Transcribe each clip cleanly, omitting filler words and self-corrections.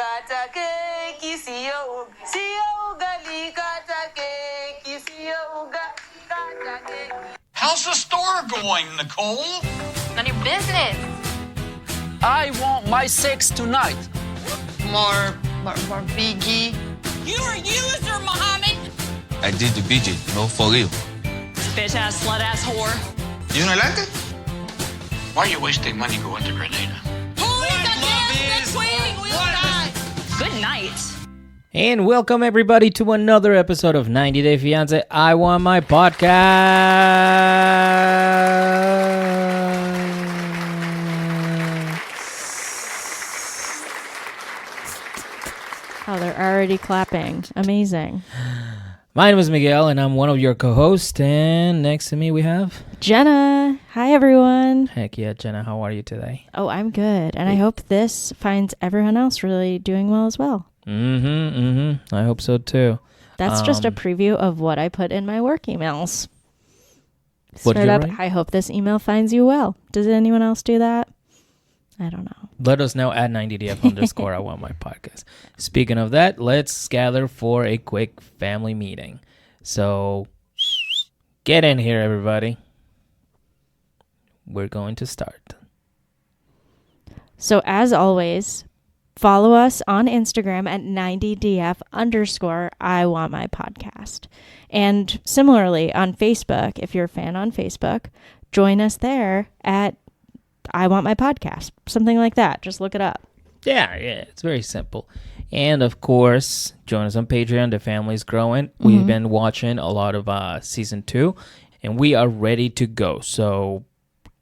kata keki siyo ugali kata keki siyo ugali kata keki. How's the store going, Nicole? None of your business. I want my sex tonight. More biggie. You're a user, Muhammad. I did the BJ, no for real. Bitch ass, slut ass whore. You don't like it? Why are you wasting money going to Grenada? Good night. And welcome everybody to another episode of 90 Day Fiancé I Want My Podcast. Oh, they're already clapping. Amazing. My name is Miguel and I'm one of your co-hosts, and next to me we have Jenna. Hi, everyone. Heck yeah, Jenna, how are you today? Oh, I'm good. And I hope this finds everyone else really doing well as well. I hope so too. That's just a preview of what I put in my work emails. What did Straight you up, write? I hope this email finds you well. Does anyone else do that? I don't know. Let us know at 90DF_ I Want My Podcast. Speaking of that, let's gather for a quick family meeting. So get in here, everybody. We're going to start. So as always, follow us on Instagram at 90DF_ I Want My Podcast. And similarly on Facebook, if you're a fan on Facebook, join us there at I Want My Podcast. Something like that. Just look it up. Yeah, it's very simple. And of course, join us on Patreon. The family's growing. We've been watching a lot of season 2, and we are ready to go. So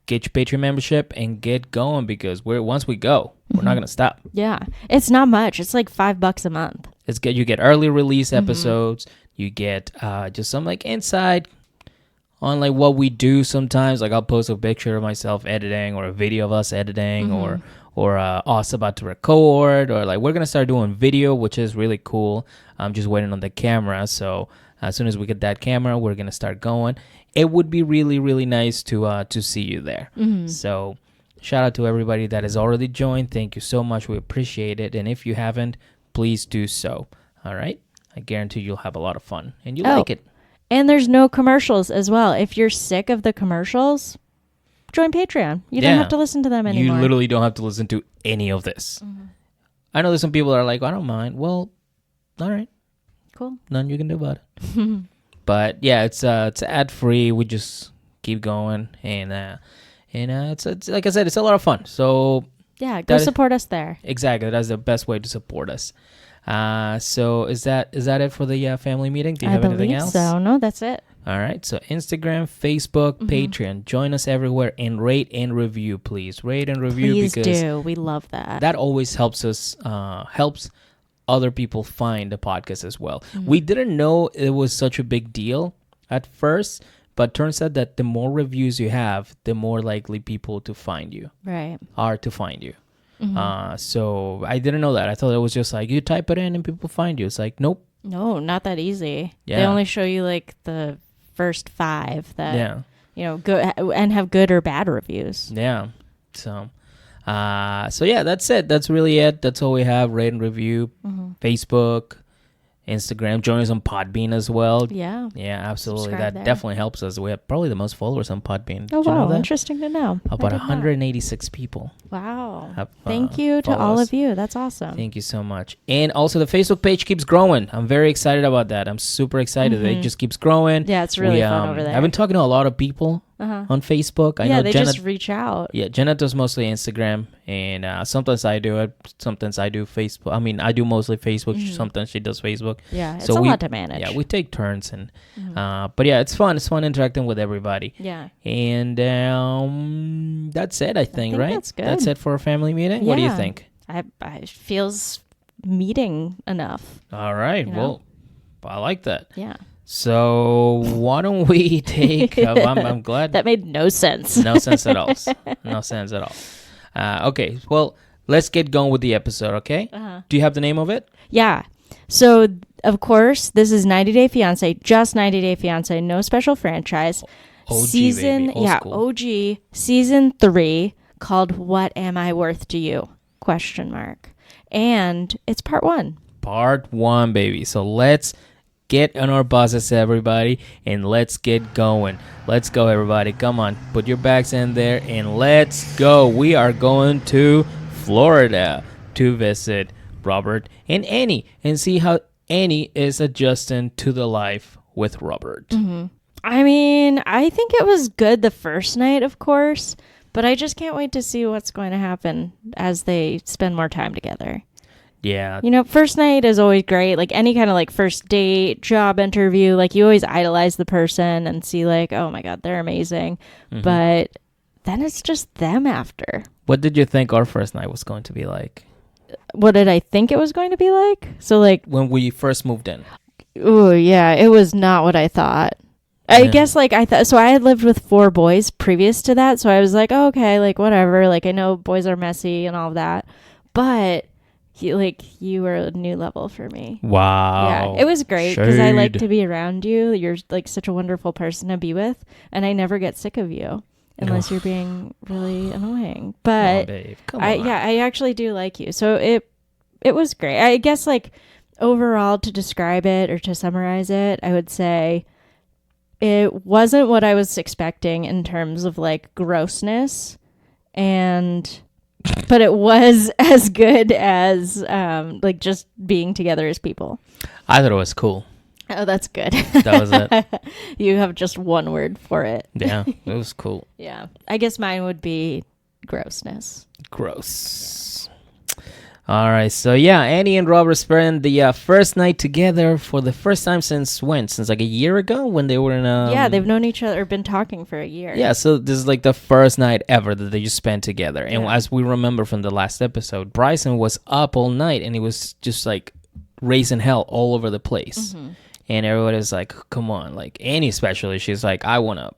get your Patreon membership and get going, because once we go, we're not going to stop. Yeah. It's not much. It's like $5 a month. You get early release episodes. You get just some like insight on like what we do sometimes. Like I'll post a picture of myself editing, or a video of us editing, or us about to record, or like we're gonna start doing video, which is really cool. I'm just waiting on the camera, so as soon as we get that camera, we're gonna start going. It would be really, really nice to see you there. So shout out to everybody that has already joined. Thank you so much. We appreciate it. And if you haven't, please do so. All right, I guarantee you'll have a lot of fun and you like it. And there's no commercials as well. If you're sick of the commercials, join Patreon. You don't have to listen to them anymore. You literally don't have to listen to any of this. I know there's some people that are like, I don't mind. Well, all right. Cool. Nothing you can do about it. But yeah, it's ad free. We just keep going, and it's like I said, it's a lot of fun. So yeah, go support us there. Exactly, that's the best way to support us. So is that it for the family meeting? Do you have anything else? So no, that's it. All right. So Instagram, Facebook, Patreon. Join us everywhere and rate and review, please. Rate and review. Please because do. We love that. That always helps us. Helps other people find the podcast as well. We didn't know it was such a big deal at first, but turns out that the more reviews you have, the more likely people to find you. Right. Are to find you. So I didn't know that. I thought it was just like you type it in and people find you. It's like, nope. No, not that easy. Yeah. They only show you like the first 5 that good and have good or bad reviews. Yeah. So yeah, that's it. That's really it. That's all we have. Rate and review. Facebook, Instagram. Join us on Podbean as well. Yeah. Yeah, absolutely. Subscribe That there. definitely helps us. We have probably the most followers on Podbean. Oh, Did you know wow. that? Interesting to know. About 186 people. Wow. Have, Thank you to follow all us. of you. That's awesome. Thank you so much. And also the Facebook page keeps growing. I'm very excited about that. I'm super excited. It just keeps growing. Yeah, it's really fun over there. I've been talking to a lot of people on Facebook. I know they Jenna, just reach out. Yeah, Jenna does mostly Instagram, and sometimes I do it. Sometimes I do Facebook. I mean, I do mostly Facebook. Sometimes she does Facebook. Yeah, it's a lot to manage. Yeah, we take turns, and but yeah, it's fun. It's fun interacting with everybody. Yeah. And that's it, I think, right? That's good. That's it for a family meeting. What do you Yeah. think? I feels meeting enough. All right. You know? Well, I like that. Yeah. So why don't we take? I'm glad That made no sense. No sense at all. No sense at all. Okay. Well, let's get going with the episode. Okay. Do you have the name of it? Yeah. So, of course, this is 90 Day Fiancé, just 90 Day Fiancé, no special franchise. OG, season, baby. Old school. OG, season 3, called What Am I Worth to You? ? And it's part 1. Part 1, baby. So let's get on our buses, everybody, and let's get going. Let's go, everybody. Come on, put your bags in there, and let's go. We are going to Florida to visit Robert and Annie and see how Annie is adjusting to the life with Robert. I mean, I think it was good the first night, of course, but I just can't wait to see what's going to happen as they spend more time together. Yeah. You know, first night is always great. Like any kind of like first date, job interview, like you always idolize the person and see like, oh my God, they're amazing. But then it's just them after. What did you think our first night was going to be like? What did I think it was going to be like? So like When we first moved in. oh yeah, it was not what I thought. I guess like I thought, so I had lived with 4 boys previous to that. So I was like, oh, okay, like whatever. Like I know boys are messy and all of that, but you were a new level for me. Wow. Yeah, it was great because I like Shade. to be around you. You're like such a wonderful person to be with, and I never get sick of you unless you're being really annoying. But babe, come on. I actually do like you. So it was great. I guess like overall to describe it or to summarize it, I would say it wasn't what I was expecting in terms of like grossness, but it was as good as like just being together as people. I thought it was cool. Oh, that's good. That was it. You have just one word for it. Yeah, it was cool. Yeah. I guess mine would be grossness. Gross. All right, so yeah, Annie and Robert spent the first night together for the first time since when? Since like a year ago when they were in yeah, they've known each other, been talking for a year. Yeah, so this is like the first night ever that they just spent together. And Yeah. as we remember from the last episode, Bryson was up all night and he was just like raising hell all over the place. And everybody's like, come on, like Annie especially, she's like, I want to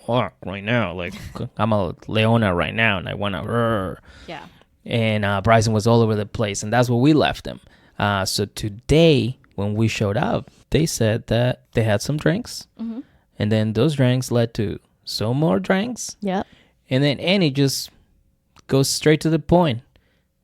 walk right now. Like I'm a Leona right now and I want to. Yeah. And Bryson was all over the place, and that's where we left him. So today, when we showed up, they said that they had some drinks, and then those drinks led to some more drinks. Yep. And then Annie just goes straight to the point.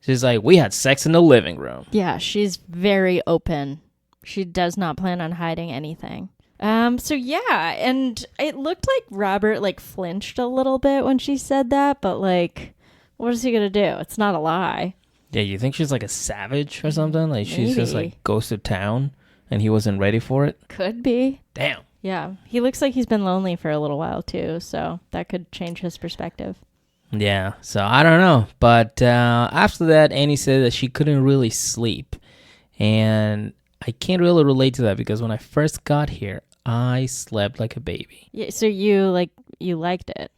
She's like, we had sex in the living room. Yeah, she's very open. She does not plan on hiding anything. So yeah, and it looked like Robert like flinched a little bit when she said that, but like, what is he gonna do? It's not a lie. Yeah, you think she's like a savage or something? Like she's just Maybe. like goes to town and he wasn't ready for it? Could be. Damn. Yeah, he looks like he's been lonely for a little while too, so that could change his perspective. Yeah, so I don't know. But after that, Annie said that she couldn't really sleep. And I can't really relate to that because when I first got here, I slept like a baby. Yeah, so you liked it.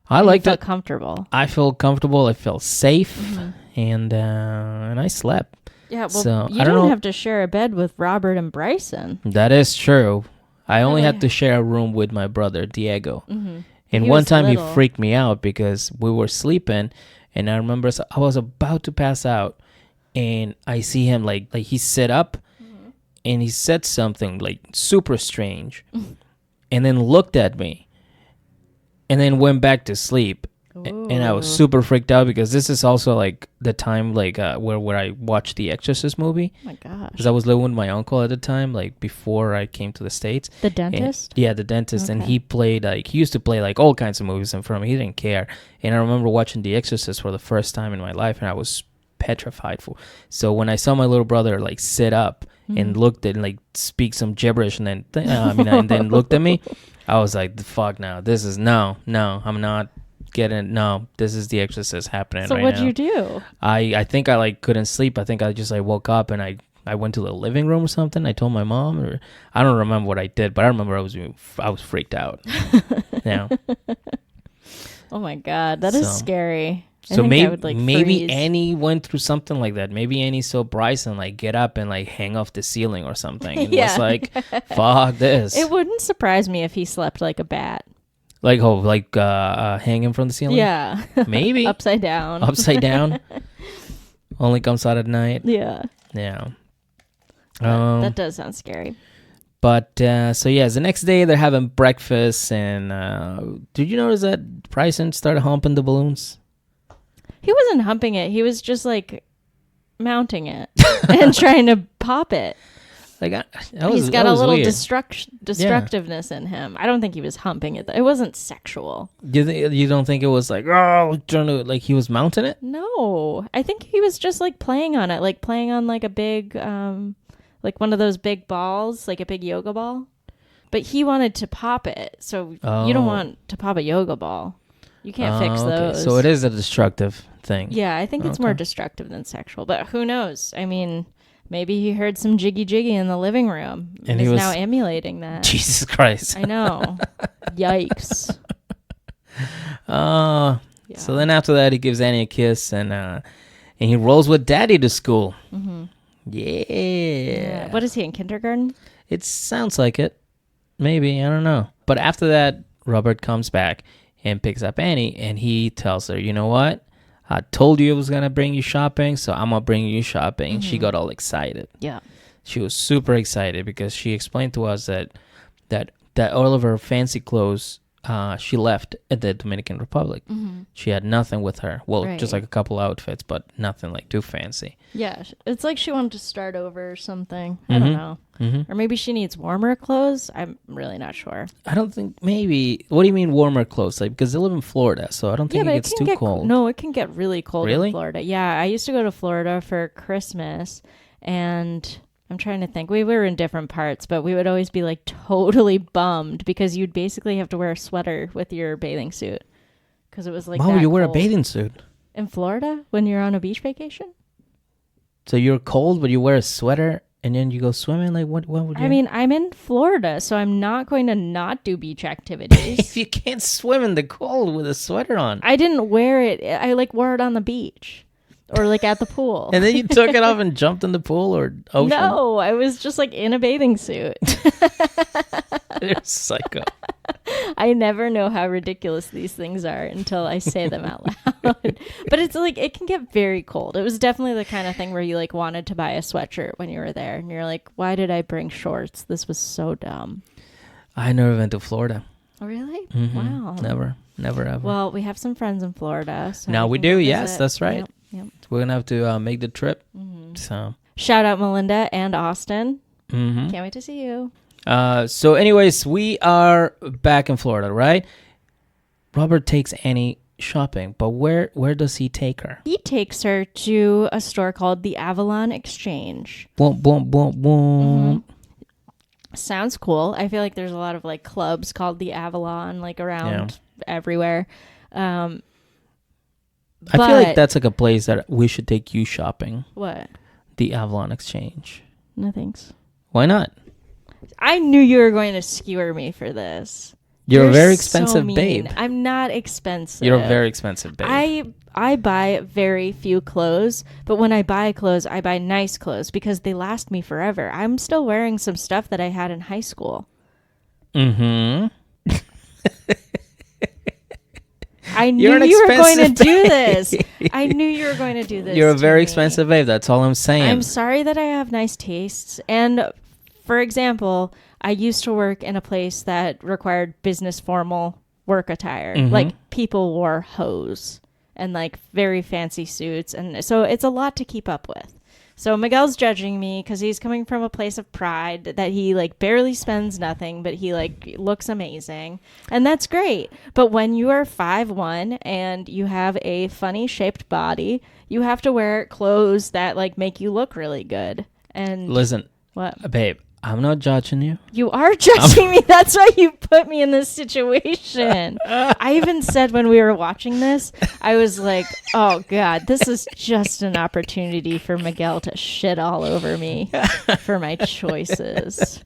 I You liked felt it. comfortable. I felt comfortable. I felt safe. And I slept. Yeah, well, So, you I don't didn't know. have to share a bed with Robert and Bryson. That is true. I only Really? had to share a room with my brother, Diego. And He one was time little. he freaked me out because we were sleeping. And I remember I was about to pass out. And I see him like he sit up. And he said something like super strange. And then looked at me. And then went back to sleep. And I was super freaked out because this is also like the time like where I watched the Exorcist movie. Oh my gosh. Because I was living with my uncle at the time, like before I came to the States. The And- dentist? yeah, the dentist. And Okay. he used to play like all kinds of movies in front of me. He didn't care. And I remember watching The Exorcist for the first time in my life, and I was petrified. So when I saw my little brother like sit up and looked at and like speak some gibberish and then and then looked at me, I was like, the fuck no. This is no, I'm not getting no. This is The Exorcist happening So right what'd now. you do? I think I like couldn't sleep. I think I just like woke up and I went to the living room or something. I told my mom, or I don't remember what I did, but I remember I was freaked out. Yeah. Oh my God, that is So- scary. I So think I maybe would, like, maybe freeze. Annie went through something like that. Maybe Annie saw Bryson like get up and like hang off the ceiling or something. And Yeah. was like, fuck this. It wouldn't surprise me if he slept like a bat. like hanging from the ceiling. Yeah. Maybe Upside down. upside down. Only comes out at night. Yeah. Yeah. That does sound scary. But so yeah, the next day they're having breakfast, and did you notice that Bryson started humping the balloons? He wasn't humping it. He was just like mounting it and trying to pop it. Like He's got a little weird. destructiveness in him. I don't think he was humping it. It wasn't sexual. You don't think it was like, oh, trying to, like he was mounting it? No, I think he was just like playing on it, like playing on like a big, like one of those big balls, like a big yoga ball. But he wanted to pop it, so you don't want to pop a yoga ball. You can't fix those. So it is a destructive thing. Yeah, I think it's more destructive than sexual. But who knows? I mean, maybe he heard some jiggy jiggy in the living room and he's now emulating that. Jesus Christ. I know. Yikes. So then after that, he gives Annie a kiss and he rolls with Daddy to school. Mm-hmm. Yeah. What is he, in kindergarten? It sounds like it. Maybe. I don't know. But after that, Robert comes back and picks up Annie, and he tells her, you know what? I told you I was going to bring you shopping, so I'm going to bring you shopping. Mm-hmm. She got all excited. Yeah. She was super excited because she explained to us that all of her fancy clothes she left at the Dominican Republic. Mm-hmm. She had nothing with her. Well, just like a couple outfits, but nothing like too fancy. Yeah, it's like she wanted to start over or something. I don't know. Mm-hmm. Or maybe she needs warmer clothes. I'm really not sure. I don't think, maybe. What do you mean warmer clothes? Like, because they live in Florida, so I don't think it gets too cold. No, it can get really cold in Florida. Yeah, I used to go to Florida for Christmas, and I'm trying to think. We were in different parts, but we would always be like totally bummed because you'd basically have to wear a sweater with your bathing suit because it was like. Why would you wear a bathing suit in Florida when you're on a beach vacation? So you're cold, but you wear a sweater and then you go swimming. Like what would you? I mean, I'm in Florida, so I'm not going to not do beach activities. If you can't swim in the cold with a sweater on, I didn't wear it. I like wore it on the beach. Or like at the pool. And then you took it off and jumped in the pool or ocean? No, I was just like in a bathing suit. You're psycho. I never know how ridiculous these things are until I say them out loud. But it's like, it can get very cold. It was definitely the kind of thing where you like wanted to buy a sweatshirt when you were there. And you're like, why did I bring shorts? This was so dumb. I never went to Florida. Oh, really? Mm-hmm. Wow. Never ever. Well, we have some friends in Florida. So now we do. Yes, that's right. Yep. We're going to have to make the trip. Mm-hmm. So shout out Melinda and Austin. Mm-hmm. Can't wait to see you. So anyways, we are back in Florida, right? Robert takes Annie shopping, but where does he take her? He takes her to a store called the Avalon Exchange. Boom, boom, boom, boom. Mm-hmm. Sounds cool. I feel like there's a lot of like clubs called the Avalon like around everywhere. I feel like that's like a place that we should take you shopping. What? The Avalon Exchange. No thanks. Why not? I knew you were going to skewer me for this. You're a very expensive babe. I'm not expensive. You're a very expensive babe. I buy very few clothes, but when I buy clothes, I buy nice clothes because they last me forever. I'm still wearing some stuff that I had in high school. Mm-hmm. I knew you were going to do this. I knew you were going to do this. You're a very expensive babe. That's all I'm saying. I'm sorry that I have nice tastes. And for example, I used to work in a place that required business formal work attire. Mm-hmm. Like people wore hose and like very fancy suits. And so it's a lot to keep up with. So Miguel's judging me because he's coming from a place of pride that he like barely spends nothing, but he like looks amazing. And that's great. But when you are 5'1" and you have a funny shaped body, you have to wear clothes that like make you look really good. And listen, what? Babe, I'm not judging you. You are judging me. That's why you put me in this situation. I even said when we were watching this, I was like, oh, God, this is just an opportunity for Miguel to shit all over me for my choices.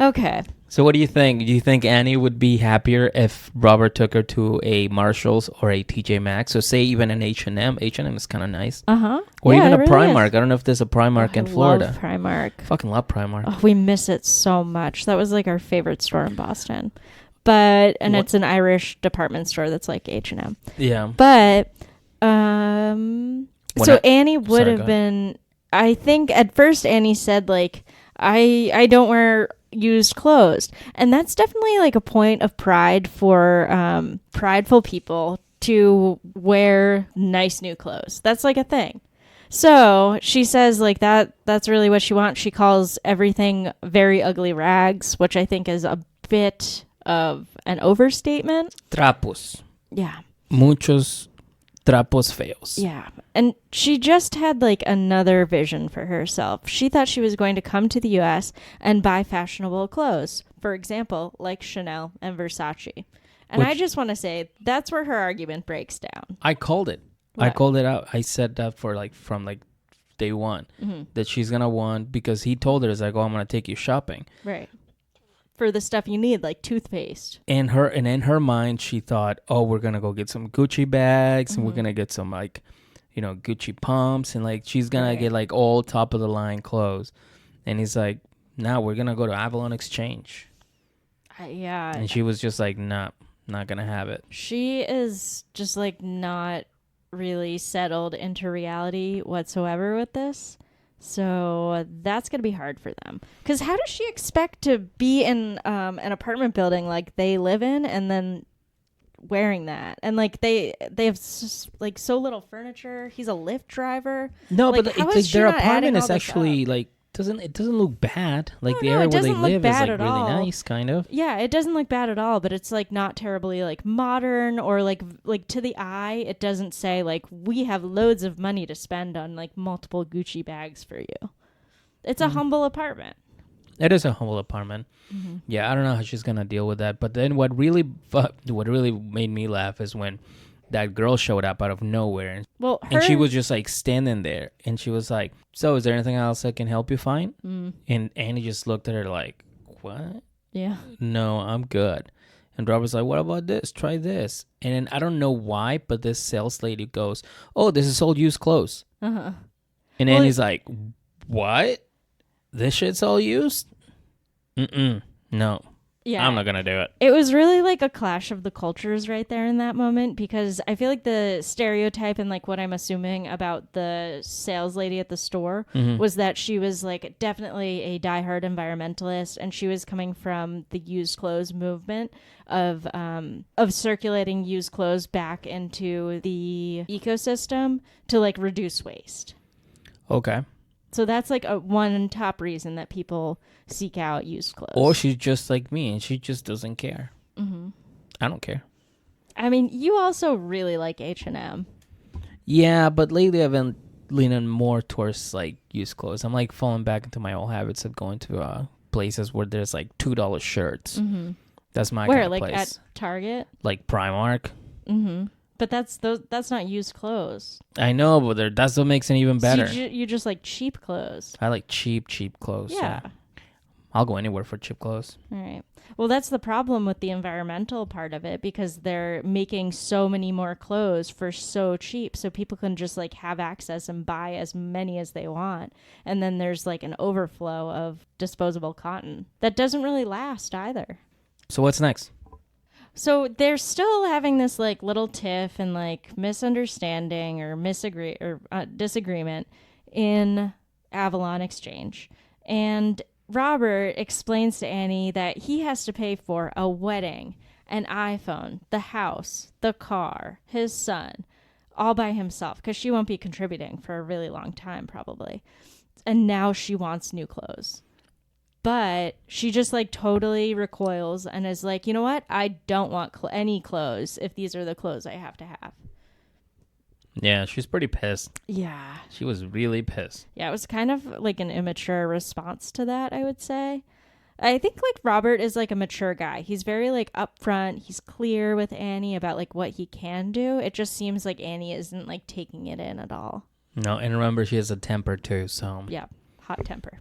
Okay. So what do you think? Do you think Annie would be happier if Robert took her to a Marshall's or a TJ Maxx? So say even an H&M. H&M is kind of nice. Uh-huh. Or even a really Primark. is. I don't know if there's a Primark in Florida. I love Primark. Fucking love Primark. Oh, we miss it so much. That was like our favorite store in Boston. It's an Irish department store that's like H&M. Yeah. But, so Annie would have been, I think at first Annie said like, I don't wear used clothes. And that's definitely like a point of pride for prideful people to wear nice new clothes. That's like a thing. So she says like that's really what she wants. She calls everything very ugly rags, which I think is a bit of an overstatement. Trapos. Yeah. Muchos trapos feos. Yeah. And she just had like another vision for herself. She thought she was going to come to the US and buy fashionable clothes. For example, like Chanel and Versace. And I just want to say that's where her argument breaks down. I called it. What? I called it out. I said that from day one that she's gonna want, because he told her, it's like, oh, I'm gonna take you shopping. Right. For the stuff you need, like toothpaste. And in her mind, she thought, oh, we're gonna go get some Gucci bags and we're gonna get some like, Gucci pumps, and like she's gonna get like all top of the line clothes. And he's like, no, we're gonna go to Avalon Exchange. Yeah. And she was just like, nah, not gonna have it. She is just like not really settled into reality whatsoever with this. So that's going to be hard for them. Because how does she expect to be in an apartment building like they live in and then wearing that? And like they have like so little furniture. He's a Lyft driver. No, like, but how like is she their not adding apartment all is this actually up? like it doesn't look bad. Like the No, area it where they doesn't look live is bad like at really all. nice, kind of. Yeah, it doesn't look bad at all, but it's like not terribly like modern or like to the eye. It doesn't say like we have loads of money to spend on like multiple Gucci bags for you. It's a humble apartment. It is a humble apartment. Yeah, I don't know how she's gonna deal with that. But then what really made me laugh is when that girl showed up out of nowhere, Well, and she was just like standing there, and she was like, "So, is there anything else I can help you find?" And Annie just looked at her like, "What? yeah. No, I'm good." And Robert's like, "What about this? Try this." And then I don't know why, but this sales lady goes, "Oh, this is all used clothes." And Annie's like, "What? This shit's all used?" No. Yeah. I'm not gonna do it. It was really like a clash of the cultures right there in that moment, because I feel like the stereotype and like what I'm assuming about the sales lady at the store was that she was like definitely a diehard environmentalist, and she was coming from the used clothes movement of circulating used clothes back into the ecosystem to like reduce waste. Okay. So that's like one top reason that people seek out used clothes. Or she's just like me, and she just doesn't care. I don't care. I mean, you also really like H&M. Yeah, but lately I've been leaning more towards like used clothes. I'm like falling back into my old habits of going to places where there's like $2 shirts. That's my Where, kind of like place. at Target? Like Primark. But that's not used clothes. I know, but that's what makes it even better. So you just like cheap clothes. I like cheap clothes. Yeah. So I'll go anywhere for cheap clothes. All right. Well, that's the problem with the environmental part of it, because they're making so many more clothes for so cheap, so people can just like have access and buy as many as they want. And then there's like an overflow of disposable cotton that doesn't really last either. So what's next? So they're still having this like little tiff and like misunderstanding or disagreement in Avalon Exchange. And Robert explains to Annie that he has to pay for a wedding, an iPhone, the house, the car, his son, all by himself, because she won't be contributing for a really long time probably. And now she wants new clothes. But she just like totally recoils and is like, you know what? I don't want any clothes if these are the clothes I have to have. Yeah, she's pretty pissed. Yeah. She was really pissed. Yeah, it was kind of like an immature response to that, I would say. I think like Robert is like a mature guy. He's very like upfront. He's clear with Annie about like what he can do. It just seems like Annie isn't like taking it in at all. No, and remember, she has a temper too, so. Yeah, hot temper.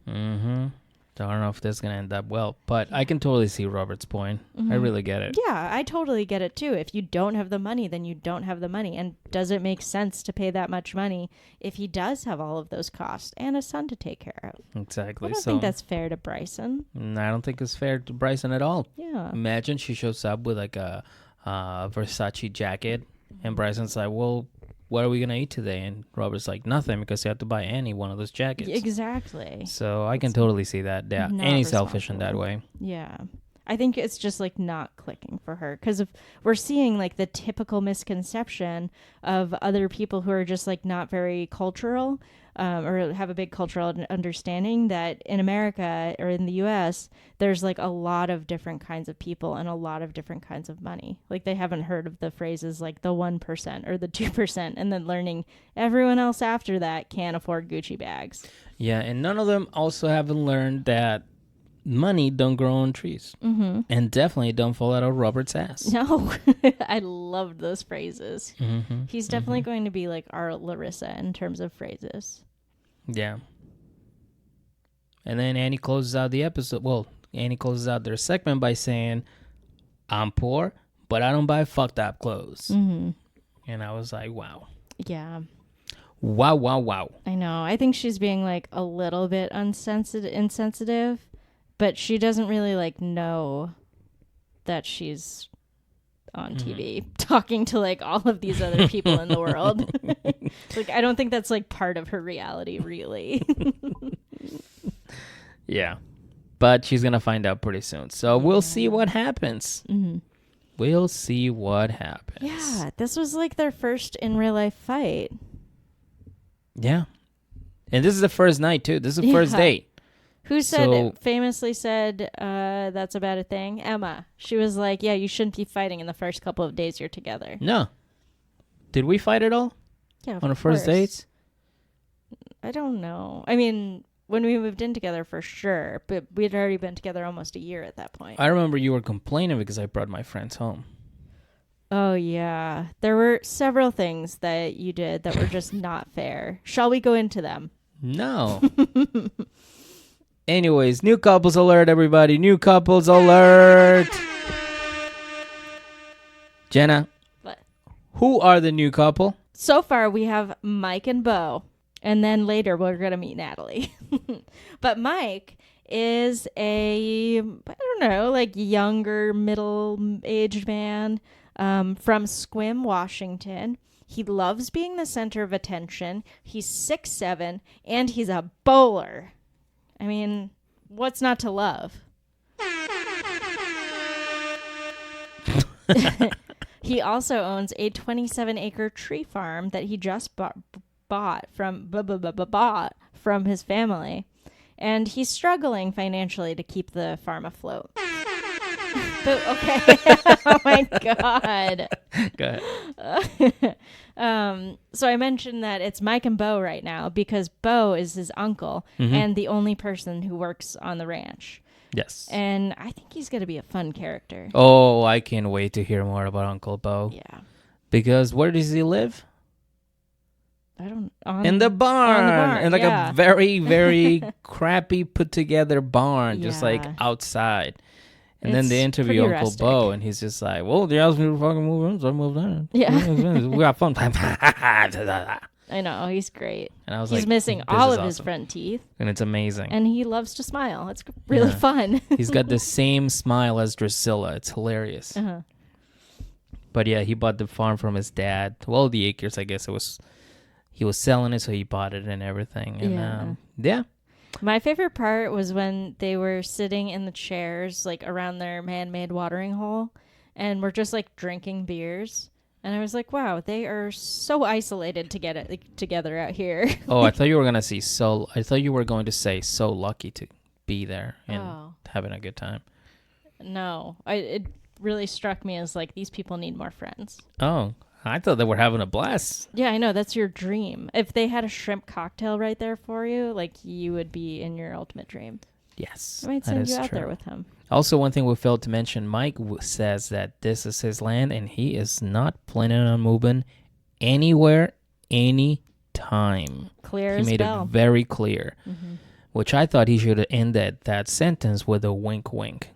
So I don't know if this is going to end up well, but I can totally see Robert's point. I really get it. Yeah, I totally get it too. If you don't have the money, then you don't have the money. And does it make sense to pay that much money if he does have all of those costs and a son to take care of? Exactly. I don't think that's fair to Bryson. I don't think it's fair to Bryson at all. Yeah. Imagine she shows up with like a Versace jacket, and Bryson's like, well, what are we going to eat today? And Robert's like, nothing, because you have to buy Annie one of those jackets. Exactly. So I can totally see that. Yeah, Annie's selfish in that way. Yeah. I think it's just like not clicking for her because we're seeing like the typical misconception of other people who are just like not very cultural or have a big cultural understanding that in America or in the US, there's like a lot of different kinds of people and a lot of different kinds of money. Like they haven't heard of the phrases like the 1% or the 2% and then learning everyone else after that can't afford Gucci bags. Yeah, and none of them also haven't learned that money don't grow on trees. Mm-hmm. And definitely don't fall out of Robert's ass. No, I loved those phrases. Mm-hmm. He's definitely going to be like our Larissa in terms of phrases. Yeah. And then Annie closes out the episode. Well, Annie closes out their segment by saying, I'm poor, but I don't buy fucked up clothes. Mm-hmm. And I was like, wow. Yeah. Wow, wow, wow. I know. I think she's being like a little bit insensitive. But she doesn't really like know that she's on TV talking to like all of these other people in the world. Like I don't think that's like part of her reality really. Yeah. But she's going to find out pretty soon. So we'll see what happens. Mm-hmm. We'll see what happens. Yeah, this was like their first in real life fight. Yeah. And this is the first night too. This is the first date. Who famously said that's about a thing? Emma. She was like, yeah, you shouldn't be fighting in the first couple of days you're together. No. Did we fight at all? Yeah, on our first dates? I don't know. I mean, when we moved in together for sure, but we'd already been together almost a year at that point. I remember you were complaining because I brought my friends home. Oh, yeah. There were several things that you did that were just not fair. Shall we go into them? No. Anyways, new couples alert, everybody. New couples alert. Jenna. What? Who are the new couple? So far, we have Mike and Beau. And then later, we're going to meet Natalie. But Mike is a, I don't know, like younger, middle-aged man from Sequim, Washington. He loves being the center of attention. He's 6'7", and he's a bowler. I mean, what's not to love? He also owns a 27-acre tree farm that he just bought from his family. And he's struggling financially to keep the farm afloat. But, okay. Oh, my God. Go ahead. So I mentioned that it's Mike and Beau right now because Beau is his uncle and the only person who works on the ranch. Yes. And I think he's going to be a fun character. Oh, I can't wait to hear more about Uncle Beau. Yeah. Because where does he live? I don't in the barn. In like yeah. a very, very crappy put together barn, just like outside. And then they interview Uncle rustic. Beau, and he's just like, well, they asked me to fucking move in, so I moved in. Yeah. We got fun. I know. He's great. And I was he's missing all of his front teeth. And it's amazing. And he loves to smile. It's really fun. He's got the same smile as Drusilla. It's hilarious. Uh-huh. But yeah, he bought the farm from his dad. Well, the acres, I guess he was selling it, so he bought it and everything. And yeah. My favorite part was when they were sitting in the chairs, like around their man-made watering hole, and we're just like drinking beers. And I was like, wow, they are so isolated to get it together out here. Oh, I thought you were going to say so lucky to be there and having a good time. No, it really struck me as like, these people need more friends. Oh, I thought they were having a blast. Yeah, I know. That's your dream. If they had a shrimp cocktail right there for you, like you would be in your ultimate dream. Yes, I might send you out there with him. Also, one thing we failed to mention, Mike says that this is his land and he is not planning on moving anywhere, anytime. Clear he as made bell. it very clear, which I thought he should have ended that sentence with a wink, wink.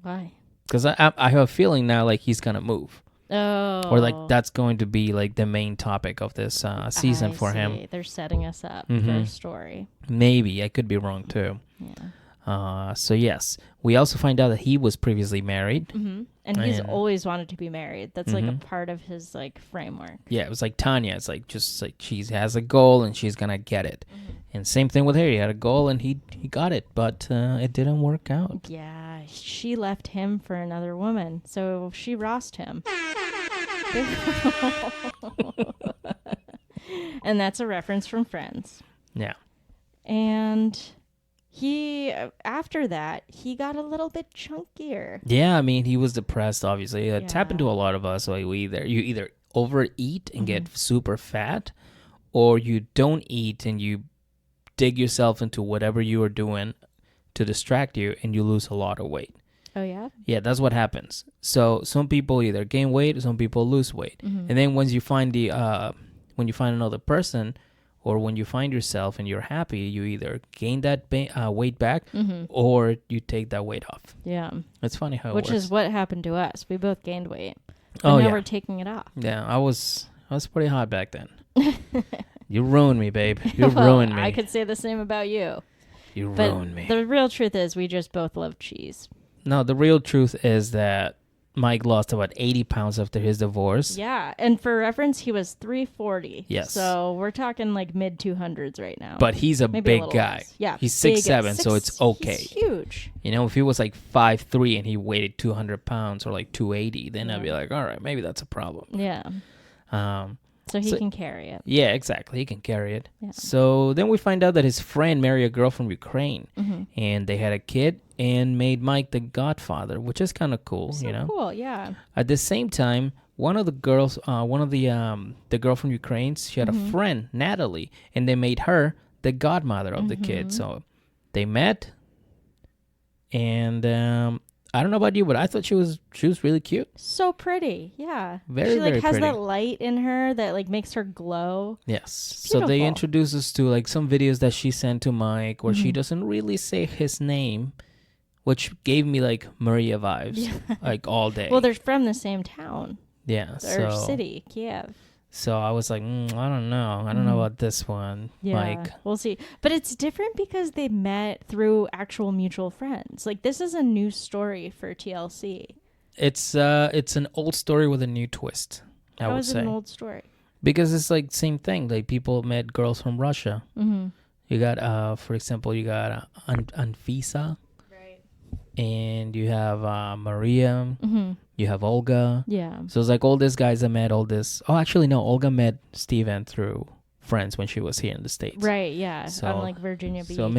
Why? Because I have a feeling now like he's going to move. Oh. Or like that's going to be like the main topic of this season for him. They're setting us up for a story. Maybe. I could be wrong too. Yeah. So yes, we also find out that he was previously married. And he's always wanted to be married. That's like a part of his like framework. Yeah, it was like Tanya. It's like just like she has a goal and she's gonna get it. And same thing with her. He had a goal and he got it, but it didn't work out. Yeah, she left him for another woman, so she rossed him. And that's a reference from Friends. Yeah. And he, after that, he got a little bit chunkier. Yeah, I mean, he was depressed, obviously. It's happened to a lot of us. Like you either overeat and get super fat, or you don't eat and you dig yourself into whatever you are doing to distract you and you lose a lot of weight. Oh, yeah? Yeah, that's what happens. So some people either gain weight, some people lose weight. And then once you find when you find another person, or when you find yourself and you're happy, you either gain that weight back or you take that weight off. Yeah. It's funny how it Which works. is what happened to us. We both gained weight. But now we're taking it off. Yeah, I was pretty hot back then. You ruined me, babe. You Well, ruined me. I could say the same about you. You But ruined me. the real truth is we just both love cheese. No, the real truth is that Mike lost about 80 pounds after his divorce. Yeah. And for reference, he was 340. Yes. So we're talking like mid 200s right now. But he's a Maybe a big little guy. less. Yeah. He's big 6'7", so it's okay. He's huge. You know, if he was like 5'3" and he weighed 200 pounds or like 280, then I'd be like, all right, maybe that's a problem. Yeah. So he can carry it. Yeah, exactly. He can carry it. Yeah. So then we find out that his friend married a girl from Ukraine, and they had a kid and made Mike the godfather, which is kind of cool, So you know. cool, yeah. At the same time, one of the girls, the girl from Ukraine, she had a friend, Natalie, and they made her the godmother of the kid. So they met, and I don't know about you, but I thought she was really cute. So pretty, yeah. Very, she like very has pretty. that light in her that like makes her glow. Yes. So they Beautiful. introduce us to like some videos that she sent to Mike where she doesn't really say his name, which gave me like Maria vibes like all day. Well, they're from the same town yeah. or city, Kiev. So I was like, I don't know. I don't know about this one. Yeah, Like, we'll see. But it's different because they met through actual mutual friends. Like this is a new story for TLC. it's an old story with a new twist, I How would is it say. an old story? Because it's like same thing. Like people met girls from Russia. You got, for example, you got Anfisa. Right. And you have Maria. You have Olga. Yeah. So it's like all these guys that met all this. Oh, actually, no. Olga met Steven through Friends when she was here in the States. Right, yeah. So- on like Virginia Beach. So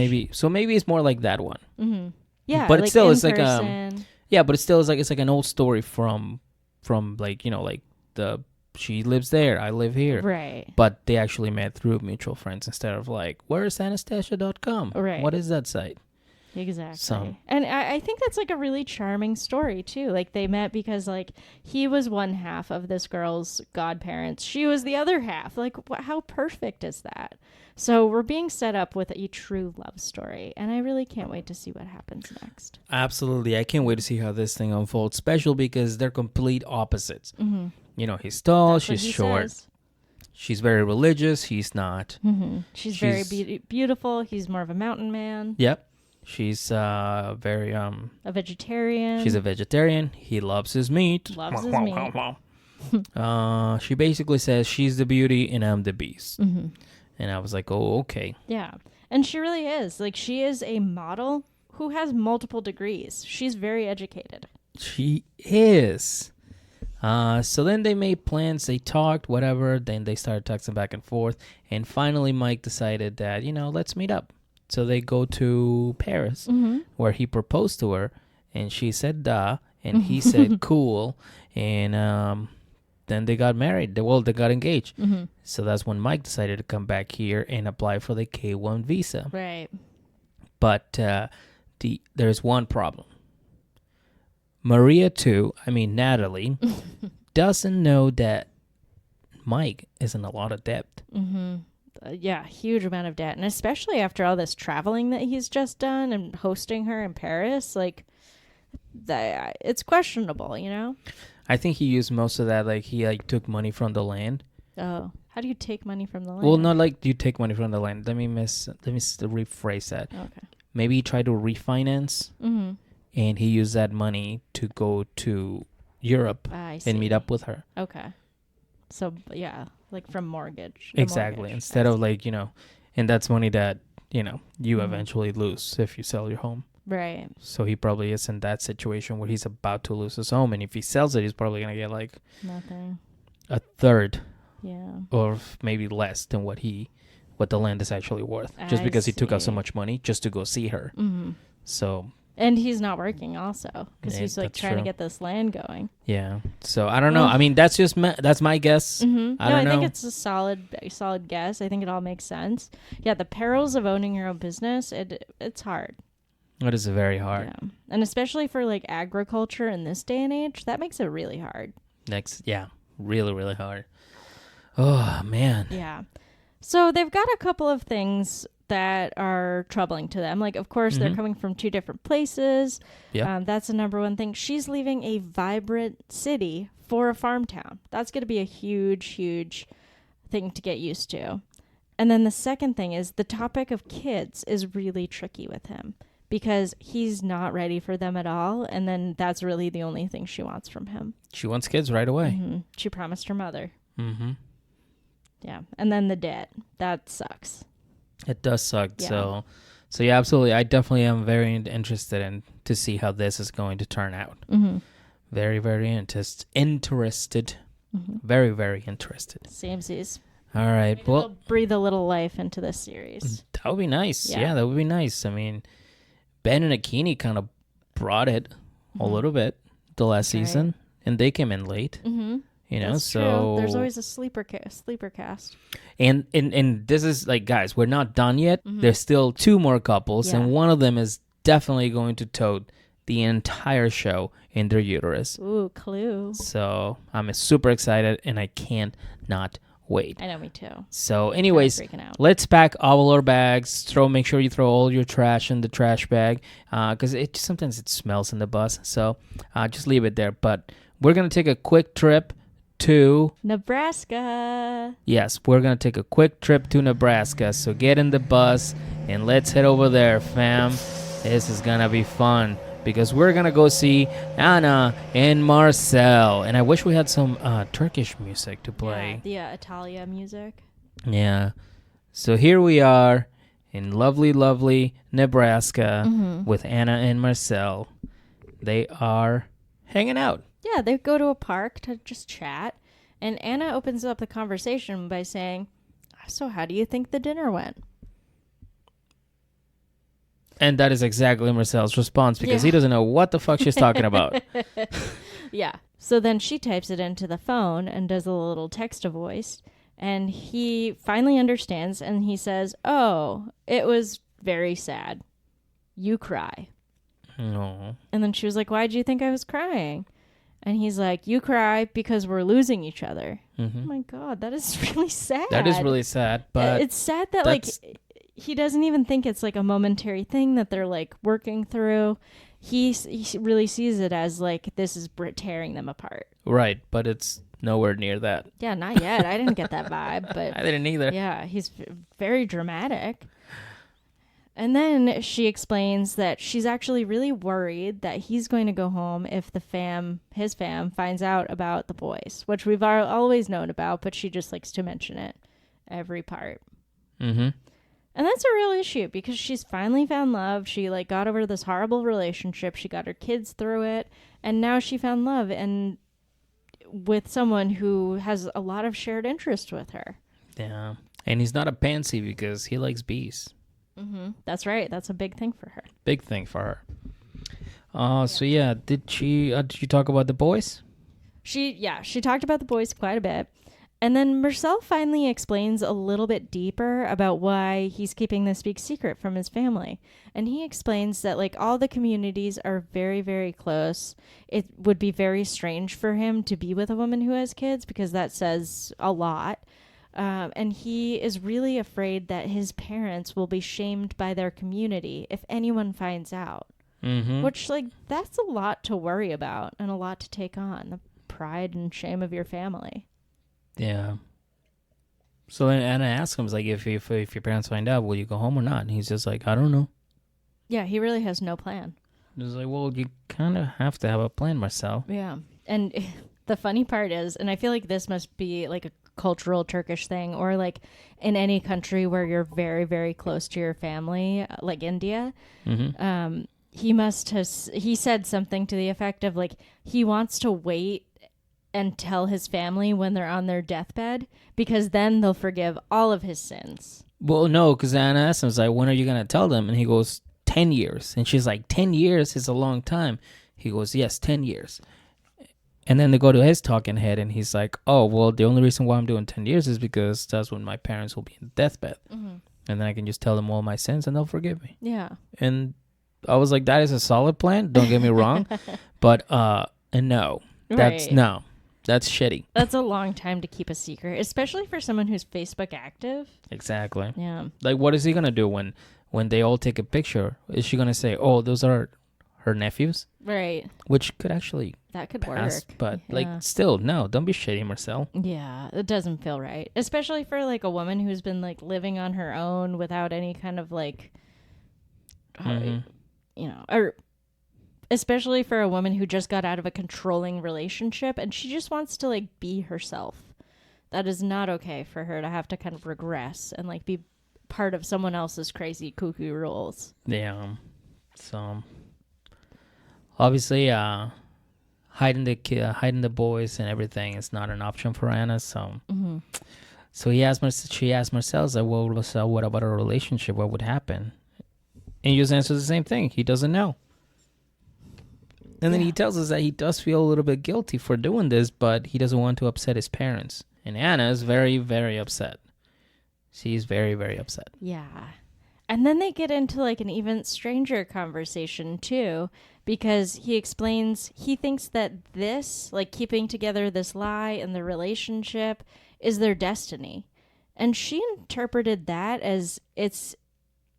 maybe it's more like that one. Yeah, but it like still in is like person. yeah, but it still is like it's like an old story from like, you know, like she lives there, I live here. Right. But they actually met through mutual friends instead of like, where's Anastasia.com? Right. What is that site? Exactly. So- And I think that's like a really charming story too. Like they met because like he was one half of this girl's godparents. She was the other half. Like how perfect is that? So we're being set up with a true love story. And I really can't wait to see what happens next. Absolutely. I can't wait to see how this thing unfolds, especially because they're complete opposites. You know, he's tall, That's what she's he short. says. She's very religious, he's not. She's very beautiful. He's more of a mountain man, Yep. She's very a vegetarian. she's a vegetarian. He loves his meat. Loves his meat. She basically says she's the beauty and I'm the beast. And I was like, oh, okay. Yeah. And she really is. Like, she is a model who has multiple degrees. She's very educated. She is. So then they made plans. They talked, whatever. Then they started texting back and forth. And finally, Mike decided that, you know, let's meet up. So they go to Paris, where he proposed to her. And she said, duh. And he said, cool. And then they got married. They got engaged. So that's when Mike decided to come back here and apply for the K-1 visa. Right. But there's one problem. Natalie, doesn't know that Mike is in a lot of debt. Yeah, huge amount of debt. And especially after all this traveling that he's just done and hosting her in Paris, like, it's questionable, you know? I think he used most of that, like, he, like, took money from the land. Oh, how do you take money from the land? Well, not like you take money from the land. Let me rephrase that. Okay. maybe he tried to refinance, Mm-hmm. and he used that money to go to Europe I see. and meet up with her. Okay. So, yeah, like from mortgage. Exactly. Mortgage. Instead I of see. like, and that's money that, you Mhm. eventually lose if you sell your home. Right. So he probably is in that situation where he's about to lose his home. And if he sells it, he's probably going to get like Nothing. a third Yeah. or maybe less than what the land is actually worth. Just I because he took out so see. much money just to go see her. Mm-hmm. So, And he's not working also because Yeah, he's like that's trying to true. get this land going. yeah. So I don't know. Well- I mean, that's my guess. Mm-hmm. I don't know. think it's a solid guess. I think it all makes sense. Yeah, the perils of owning your own business, it's hard. It is very hard. Yeah. And especially for like agriculture in this day and age, that makes it really hard. Really, really hard. Oh, man. Yeah. So they've got a couple of things that are troubling to them. Like, of course, they're Mhm. coming from two different places. Yeah. That's the number one thing. She's leaving a vibrant city for a farm town. That's going to be a huge, huge thing to get used to. And then the second thing is the topic of kids is really tricky with him because he's not ready for them at all. And then that's really the only thing she wants from him. She wants kids right away. Mm-hmm. She promised her mother. Mm-hmm. Yeah. And then the debt. That sucks. It does suck. Yeah. So yeah, absolutely. I definitely am very interested in to see how this is going to turn out. Mm-hmm. Very, very interested. Mm-hmm. Very, very interested. Samesies. All right. Maybe Well, they'll breathe a little life into this series. that would be nice. Yeah. Yeah, that would be nice. I mean, Ben and Akini kind of brought it a little bit the last Right. season, and they came in late. Mm-hmm. That's So true. There's always a sleeper cast. And this is like, guys, we're not done yet. Mhm. There's still two more couples, Yeah. and one of them is definitely going to tote the entire show in their uterus. Ooh, clue. So I'm super excited, and I can't not wait. I know, me too. So, anyways, Freaking out. let's pack all our bags. Make sure you throw all your trash in the trash bag, because sometimes it smells in the bus. So just leave it there. But we're gonna take a quick trip to Nebraska. Yes, we're going to take a quick trip to Nebraska. So get in the bus and let's head over there, fam. This is going to be fun because we're going to go see Anna and Mursel. And I wish we had some Turkish music to play. Yeah, the Italia music. Yeah. So here we are in lovely, lovely Nebraska with Anna and Mursel. They are hanging out. Yeah, they go to a park to just chat. And Anna opens up the conversation by saying, so how do you think the dinner went? And that is exactly Marcel's response because he doesn't know what the fuck she's talking about. Yeah. So then she types it into the phone and does a little text-to-voice. And he finally understands and he says, oh, it was very sad. You cry. No. And then she was like, why do you think I was crying? And he's like, you cry because we're losing each other. Oh my God, that is really sad. That is really sad, but it's sad that like he doesn't even think it's like a momentary thing that they're like working through. He really sees it as like this is tearing them apart. right, but it's nowhere near that. Yeah, not yet. I didn't get that vibe, but I didn't either. yeah, he's very dramatic. And then she explains that she's actually really worried that he's going to go home if his fam finds out about the boys, which we've always known about, but she just likes to mention it every part. Mm-hmm. And that's a real issue because she's finally found love. She like got over this horrible relationship. She got her kids through it. And now she found love and with someone who has a lot of shared interest with her. Yeah, and he's not a pansy because he likes bees. Mm-hmm. That's right. That's a big thing for her. Big thing for her. So yeah, did you talk about the boys? She talked about the boys quite a bit. And then Mursel finally explains a little bit deeper about why he's keeping this big secret from his family. And he explains that like all the communities are very, very close. It would be very strange for him to be with a woman who has kids because that says a lot. And he is really afraid that his parents will be shamed by their community if anyone finds out. Mm-hmm. Which, like, that's a lot to worry about and a lot to take on. The pride and shame of your family. Yeah. So then Anna asks him, like, if your parents find out, will you go home or not? And he's just like, I don't know. Yeah, he really has no plan. It's like, well, you kind of have to have a plan, Marcel. Yeah. And the funny part is, and I feel like this must be like a cultural Turkish thing, or like in any country where you're very, very close to your family, like India. He said something to the effect of like, he wants to wait and tell his family when they're on their deathbed, because then they'll forgive all of his sins. Well, no, because Anna asked him, like, when are you going to tell them? And he goes, 10 years. And she's like, 10 years is a long time. He goes, yes, 10 years. And then they go to his talking head, and he's like, oh, well, the only reason why I'm doing 10 years is because that's when my parents will be in deathbed. And then I can just tell them all my sins, and they'll forgive me. Yeah. And I was like, that is a solid plan. Don't get me wrong. But, and no. That's, Right. no. That's shitty. That's a long time to keep a secret, especially for someone who's Facebook active. Exactly. Yeah. Like, what is he going to do when they all take a picture? Is she going to say, oh, those are her nephews? Right. Which could actually That could pass. work. But, Yeah. like, still, no. Don't be shitty, Marcel. Yeah, it doesn't feel right. Especially for like a woman who's been like living on her own without any kind of like, or especially for a woman who just got out of a controlling relationship and she just wants to like be herself. That is not okay for her to have to kind of regress and like be part of someone else's crazy cuckoo rules. Yeah. So, obviously, hiding the boys and everything is not an option for Anna. So, so she asked Marcel, like, well, Marcel, what about a relationship? What would happen? And he just answers the same thing. He doesn't know. And then he tells us that he does feel a little bit guilty for doing this, but he doesn't want to upset his parents. And Anna is very, very upset. She's very, very upset. Yeah. And then they get into like an even stranger conversation too, because he explains he thinks that this, like keeping together this lie and the relationship, is their destiny. And she interpreted that as it's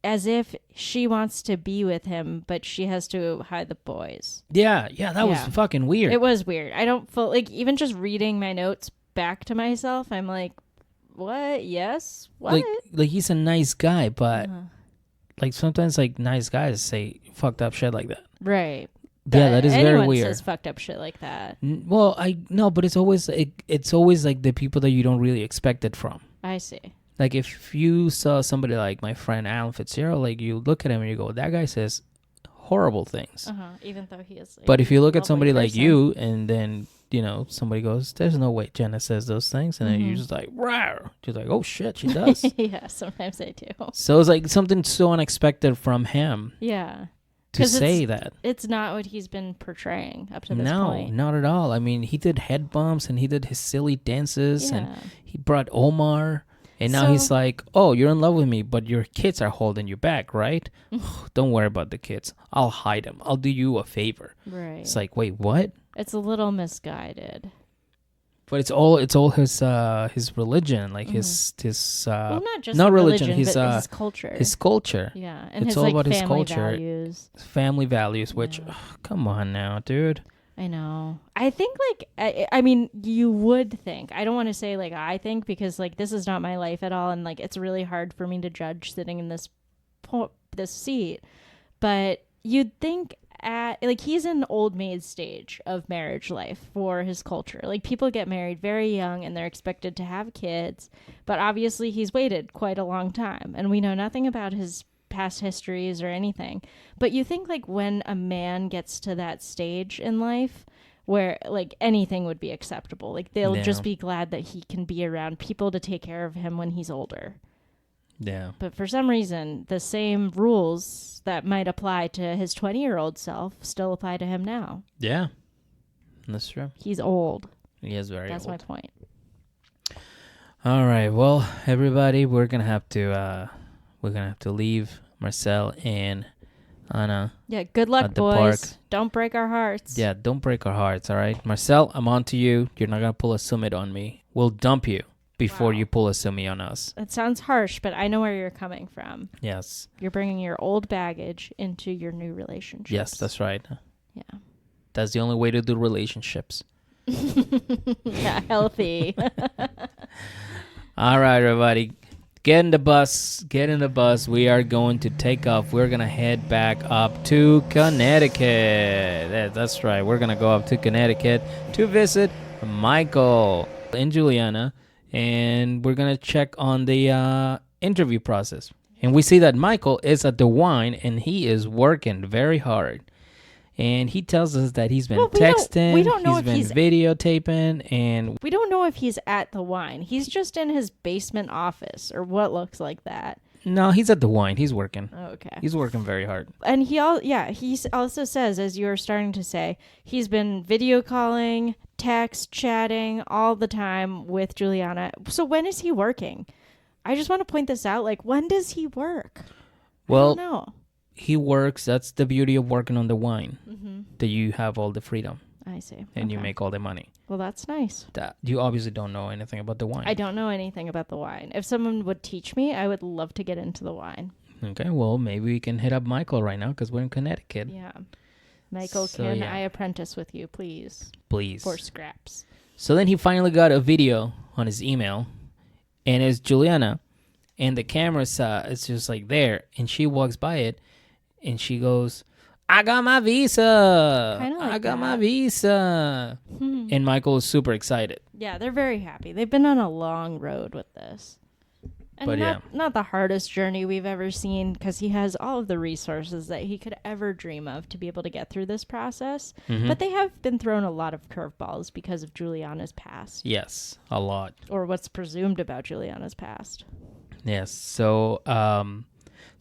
as if she wants to be with him, but she has to hide the boys. Yeah, that was fucking weird. It was weird. I don't feel like, even just reading my notes back to myself, I'm like, what? Yes? What? Like he's a nice guy, but like sometimes like nice guys say fucked up shit like that. Right. Yeah, that is very Anyone weird. says fucked up shit like that. Well, I know, but it's always like the people that you don't really expect it from. I see. Like if you saw somebody like my friend Alan Fitzgerald, like you look at him and you go, that guy says horrible things. Even though he is. Like, But if you look at lovely somebody like person. you, and then somebody goes, "There's no way Jenna says those things," and then you're just like, "Rawr!" Just like, "Oh shit, she does." Yeah, sometimes I do. So it's like something so unexpected from him Yeah. to 'Cause say that. It's not what he's been portraying up to this No, point. not at all. I mean, he did head bumps and he did his silly dances and Yeah. he brought Omar. And now So- he's like, oh, you're in love with me, but your kids are holding you back, right? Don't worry about the kids. I'll hide them. I'll do you a favor. Right. It's like, wait, what? It's a little misguided. But it's all his religion, like his Well, not just not religion, his but his culture. his culture. Yeah, and It's his all like about his family culture. values. Family values, which come on now, dude. I know. I think like I mean, you would think. I don't want to say like I think, because like this is not my life at all, and like it's really hard for me to judge sitting in this seat. But you'd think like he's in old maid stage of marriage life for his culture. Like people get married very young and they're expected to have kids, but obviously he's waited quite a long time, and we know nothing about his past histories or anything. But you think like when a man gets to that stage in life where like anything would be acceptable, like they'll just be glad that he can be around people to take care of him when he's older. Yeah. But for some reason, the same rules that might apply to his 20-year-old self still apply to him now. Yeah. That's true. He's old. He is very That's old. my point. All right. Well, everybody, we're gonna have to leave Marcel and Anna. Yeah, good luck, At the boys. park. Don't break our hearts. Yeah, don't break our hearts, all right? Marcel, I'm on to you. You're not gonna pull a summit on me. We'll dump you before you pull a summi on us. It sounds harsh, but I know where you're coming from. Yes. You're bringing your old baggage into your new relationships. Yes, that's right. Yeah. That's the only way to do relationships. Yeah, healthy. All right, everybody. Get in the bus. Get in the bus. We are going to take off. We're going to head back up to Connecticut. That's right. We're going to go up to Connecticut to visit Michael and Juliana. And we're going to check on the interview process. And we see that Michael is at the wine and he is working very hard. And he tells us that he's been texting, we don't know if been he's videotaping, and we don't know if he's at the wine. He's just in his basement office or what looks like that. no, he's at the wine. He's working. Oh, okay. He's working very hard. And he also says, as you were starting to say, he's been video calling, text, chatting all the time with Juliana. So when is he working? I just want to point this out. Like, when does he work? Well, I don't know. he works. That's the beauty of working on the wine, that you have all the freedom I see. and you Okay. make all the money. Well, that's nice. That you obviously don't know anything about the wine. I don't know anything about the wine. If someone would teach me, I would love to get into the wine. Okay, well, maybe we can hit up Michael right now because we're in Connecticut. Yeah. Michael, So, can yeah. I apprentice with you, please? Please. For scraps. So then he finally got a video on his email, and it's Juliana, and the camera's it's just like there, and she walks by it, and she goes, "I got my visa. Kinda like I got my that. visa." And Michael is super excited. Yeah, they're very happy. They've been on a long road with this. And But not the hardest journey we've ever seen, because he has all of the resources that he could ever dream of to be able to get through this process. But they have been thrown a lot of curveballs because of Juliana's past, Yes, a lot. or what's presumed about Juliana's past. Yes. So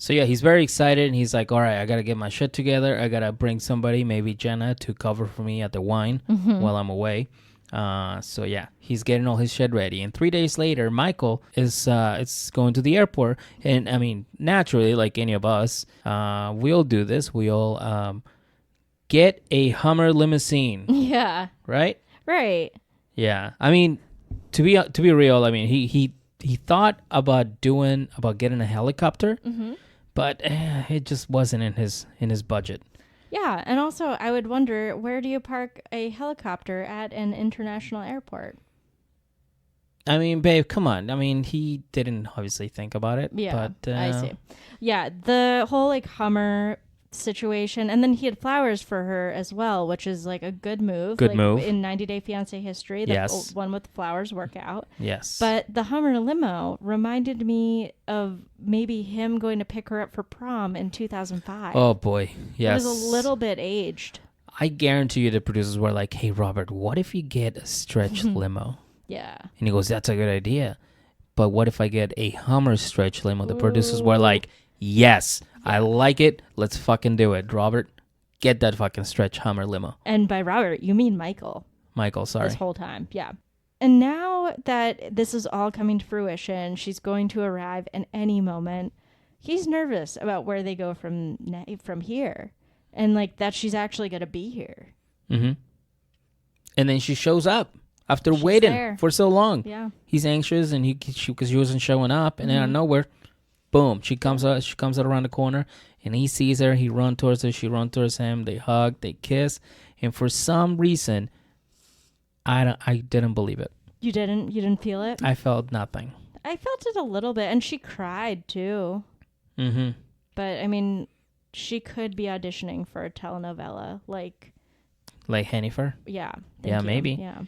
yeah, he's very excited, and he's like, "All right, I gotta get my shit together. I gotta bring somebody, maybe Jenna, to cover for me at the wine while I'm away." So yeah, he's getting all his shit ready. And 3 days later, Michael is going to the airport. And I mean, naturally, like any of us, we'll do this. We'll get a Hummer limousine, Yeah, right? right. Yeah. I mean, to be real, I mean, he thought about getting a helicopter, but it just wasn't in his budget. Yeah, and also I would wonder, where do you park a helicopter at an international airport? I mean, babe, come on. I mean, he didn't obviously think about it. Yeah, but, I see. Yeah, the whole like Hummer situation, and then he had flowers for her as well, which is like a good move. Good like, move. in 90 Day Fiancé history. The Yes. one with the flowers work out. Yes. But the Hummer limo reminded me of maybe him going to pick her up for prom in 2005. Oh boy, yes. It was a little bit aged. I guarantee you the producers were like, "Hey, Robert, what if you get a stretch limo?" Yeah. And he goes, "That's a good idea. But what if I get a Hummer stretch limo?" The producers were like, "Yes, I like it. Let's fucking do it. Robert, get that fucking stretch Hummer limo." And by Robert, you mean Michael. Michael, sorry. This whole time. Yeah. And now that this is all coming to fruition, she's going to arrive at any moment. He's nervous about where they go from here, and like that she's actually going to be here. Mm-hmm. And then she shows up after She's waiting there. for so long. Yeah. He's anxious, and because she wasn't showing up, and then out of nowhere, boom, she comes out. She comes out around the corner, and he sees her. He runs towards her. She runs towards him. They hug. They kiss, and for some reason, I didn't believe it. You didn't feel it? I felt nothing. I felt it a little bit, and she cried too. Mm-hmm. But I mean, she could be auditioning for a telenovela, like Hennifer. yeah. Yeah, thank you. maybe. Yeah,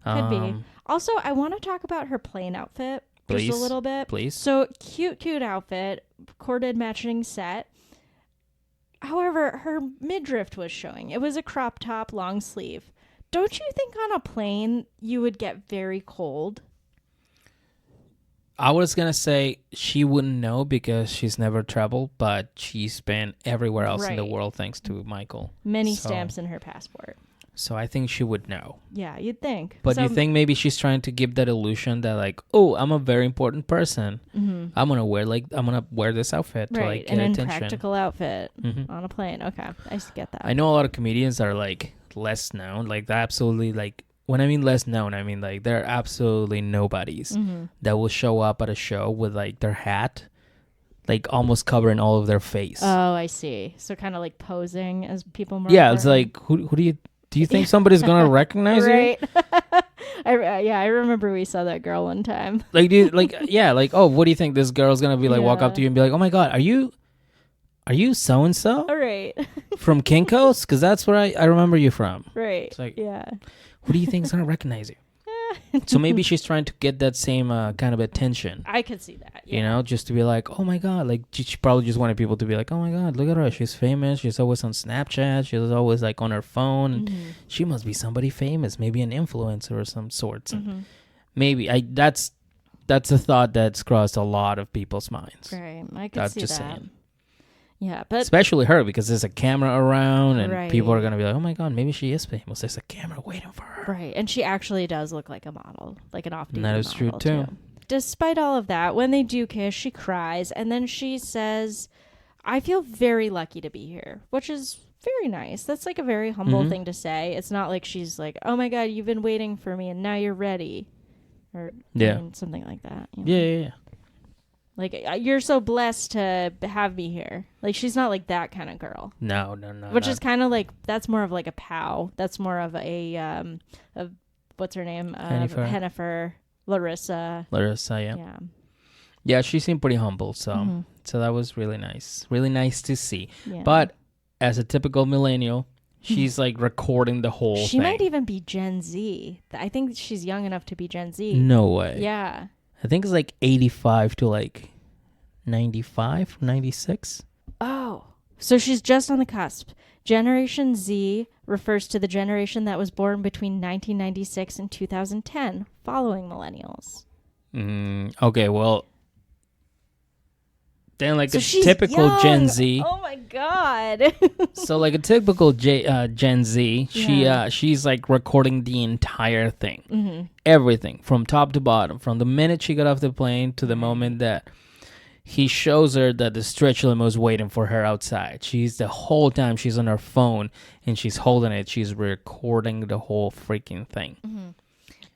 could be. Also, I want to talk about her plain outfit just Please, a little bit. please. So cute outfit, corded matching set. However, her midriff was showing. It was a crop top, long sleeve. Don't you think on a plane you would get very cold? I was gonna say she wouldn't know because she's never traveled, but she's been everywhere else in the Right. world thanks to Michael. Many So- stamps in her passport. So I think she would know. Yeah, you'd think. But So- you think maybe she's trying to give that illusion that like, oh, I'm a very important person. I'm gonna wear this outfit to right, like an get attention. impractical outfit Mhm. on a plane. Okay, I get that. I know a lot of comedians that are like less known, like they're absolutely like. When I mean less known, I mean like they're absolutely nobodies that will show up at a show with like their hat, like almost covering all of their face. Oh, I see. So kind of like posing as people. More Yeah, it's important. like who do you think somebody's gonna recognize you? Right. I remember we saw that girl one time. Like, dude, like, yeah, like, oh, what do you think this girl's gonna be like? Walk up to you and be like, oh my god, are you so and so All right. from Kinko's? Because that's where I remember you from. Right. It's like, yeah. who do you think is gonna recognize you? So maybe she's trying to get that same kind of attention. I could see that. Yeah. You know, just to be like, oh my god, like she probably just wanted people to be like, oh my god, look at her, she's famous, she's always on Snapchat, she's always like on her phone, and she must be somebody famous, maybe an influencer of some sorts. And maybe that's a thought that's crossed a lot of people's minds. Right, I could see that. Saying. Yeah, but especially her, because there's a camera around, and people are gonna be like, oh my god, maybe she is famous. There's a camera waiting for her. Right, and she actually does look like a model, like an off-duty model. That is true too. Despite all of that, when they do kiss, she cries, and then she says, I feel very lucky to be here, which is very nice. That's like a very humble thing to say. It's not like she's like, oh my god, you've been waiting for me and now you're ready. Or something like that. You know? Yeah. Like, you're so blessed to have me here. Like, she's not like that kind of girl. No. Which is kind of like, that's more of like a POW. That's more of a what's her name? Hennifer. Larissa, yeah. Yeah, she seemed pretty humble, so that was really nice. Really nice to see. Yeah. But as a typical millennial, she's like recording the whole thing. She might even be Gen Z. I think she's young enough to be Gen Z. No way. Yeah. I think it's like 85 to like 95, 96. Oh, so she's just on the cusp. Generation Z refers to the generation that was born between 1996 and 2010, following millennials. Okay, well, then like so a typical young. Gen Z. Oh my god! So like a typical Gen Z, she's like recording the entire thing, everything from top to bottom, from the minute she got off the plane to the moment that he shows her that the stretch limo is waiting for her outside. She's the whole time she's on her phone and she's holding it. She's recording the whole freaking thing.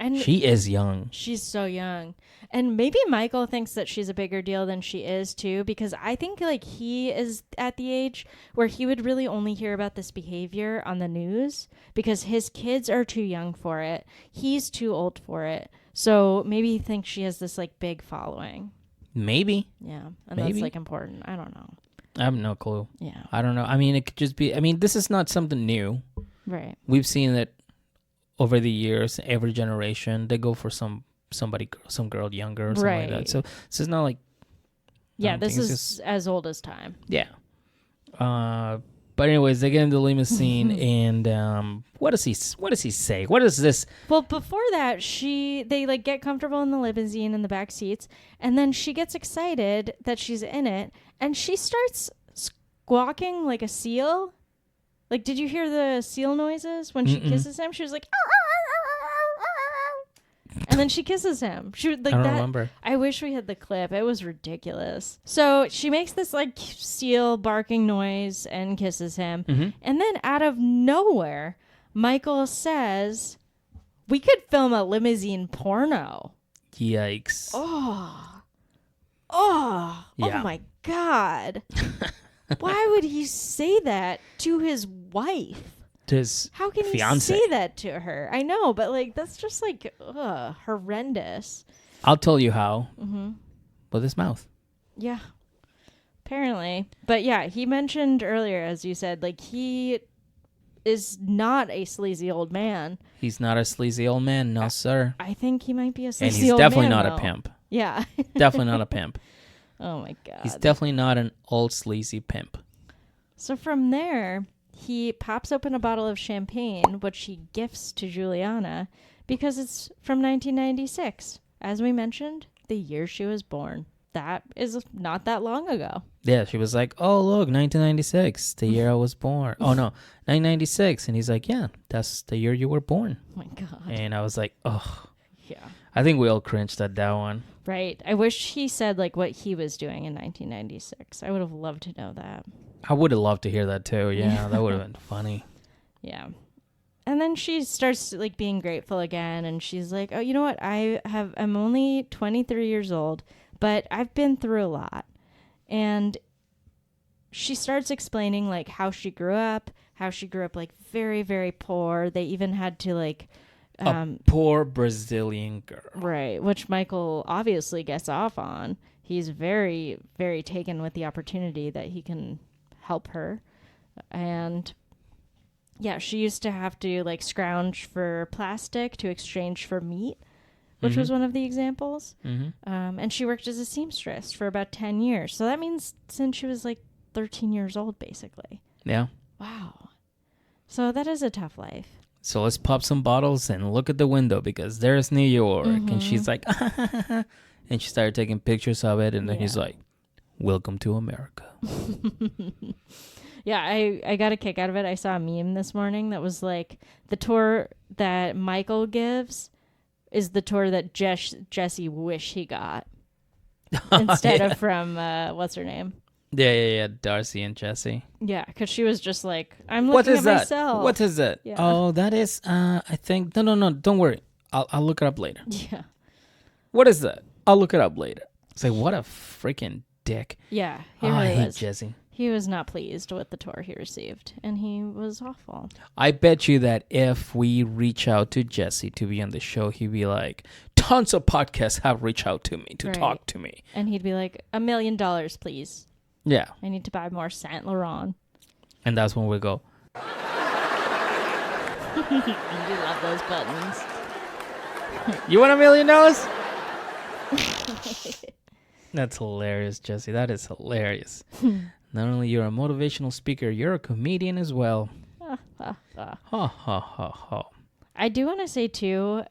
And she is young. She's so young. And maybe Michael thinks that she's a bigger deal than she is too, because I think like he is at the age where he would really only hear about this behavior on the news because his kids are too young for it. He's too old for it. So maybe he thinks she has this like big following. Maybe. Yeah. And that's like important. I don't know. I have no clue. Yeah. I don't know. I mean, it could just be, I mean, this is not something new. Right. We've seen that over the years, every generation, they go for some girl younger or something like that. So this is not like. Yeah, this is just as old as time. Yeah. But anyways, they get in the limousine and what does he say? What is this? Well, before that, they like get comfortable in the limousine in the back seats, and then she gets excited that she's in it, and she starts squawking like a seal. Like, did you hear the seal noises when she kisses him? She was like, and then she kisses him. She would like I don't that. remember. I wish we had the clip. It was ridiculous. So she makes this like seal barking noise and kisses him. And then out of nowhere, Michael says, we could film a limousine porno. Yikes. Oh Yeah. my God. Why would he say that to his wife? How can he say that to her? I know, but like that's just like horrendous. I'll tell you how. With his mouth. Yeah, apparently. But yeah, he mentioned earlier, as you said, like he is not a sleazy old man. He's not a sleazy old man, no sir. I think he might be a sleazy old man. And he's definitely man, not a pimp. Yeah. Definitely not a pimp. Oh my God. He's definitely not an old sleazy pimp. So from there, he pops open a bottle of champagne, which he gifts to Juliana because it's from 1996. As we mentioned, the year she was born. That is not that long ago. Yeah, she was like, oh, look, 1996, the year I was born. Oh, no, 1996. And he's like, yeah, that's the year you were born. Oh, my God. And I was like, oh. Yeah. I think we all cringed at that one. Right. I wish he said, like, what he was doing in 1996. I would have loved to know that. I would have loved to hear that, too. Yeah, that would have been funny. Yeah. And then she starts, like, being grateful again. And she's like, oh, you know what? I'm only 23 years old, but I've been through a lot. And she starts explaining, like, how she grew up, like, very, very poor. They even had to, like, A poor Brazilian girl. Right, which Michael obviously gets off on. He's very, very taken with the opportunity that he can help her. And yeah, she used to have to like scrounge for plastic to exchange for meat, which was one of the examples. And she worked as a seamstress for about 10 years. So that means since she was like 13 years old, basically. Yeah. Wow. So that is a tough life. So let's pop some bottles and look at the window because there's New York. And she's like, and she started taking pictures of it. And then he's like, welcome to America. Yeah, I got a kick out of it. I saw a meme this morning that was like, the tour that Michael gives is the tour that Jesse wish he got. Instead of from, what's her name? Yeah. Darcy and Jesse. Yeah, because she was just like, I'm looking at myself. What is that? Yeah. Oh, that is, I think, no, don't worry. I'll look it up later. Yeah. What is that? I'll look it up later. It's like, what a freaking dick. Yeah, he I really hate was. Jesse. He was not pleased with the tour he received, and he was awful. I bet you that if we reach out to Jesse to be on the show, he'd be like, tons of podcasts have reached out to me to talk to me. And he'd be like, $1 million, please. Yeah. I need to buy more Saint Laurent. And that's when we go. You love those buttons. You want $1 million? That's hilarious, Jesse. That is hilarious. Not only you're a motivational speaker, you're a comedian as well. Ha ha ha. I do want to say too,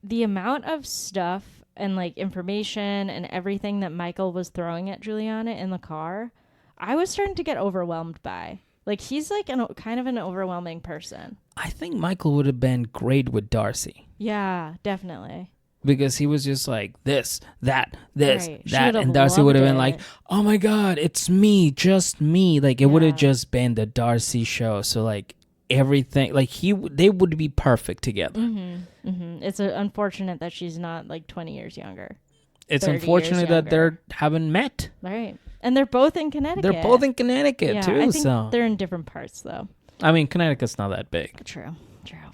the amount of stuff and like information and everything that Michael was throwing at Juliana in the car, I was starting to get overwhelmed by. Like he's like kind of an overwhelming person. I think Michael would have been great with Darcy. Yeah, definitely. Because he was just like this, that, Right. that. And Darcy would have been like, oh my God, it's me, just me. Like it would have just been the Darcy show. So like everything, like they would be perfect together. It's unfortunate that she's not like 20 years younger. It's 30 unfortunate years that they haven't met. Right. And they're both in Connecticut. They're both in Connecticut yeah, too. I think so they're in different parts though. I mean, Connecticut's not that big. True.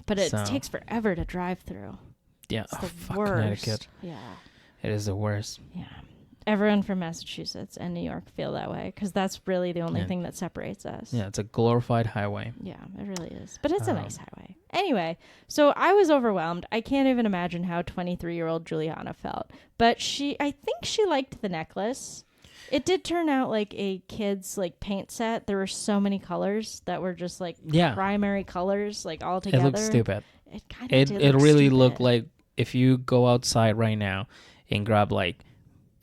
But it takes forever to drive through. Yeah, It's the fuck worst. Connecticut. Yeah. It is the worst. Yeah. Everyone from Massachusetts and New York feel that way because that's really the only thing that separates us. Yeah, it's a glorified highway. Yeah, it really is. But it's a nice highway. Anyway, so I was overwhelmed. I can't even imagine how 23-year-old Juliana felt. But I think she liked the necklace. It did turn out like a kid's like paint set. There were so many colors that were just like primary colors like all together. It looked stupid. It kind of did. It really stupid. looked like if you go outside right now and grab like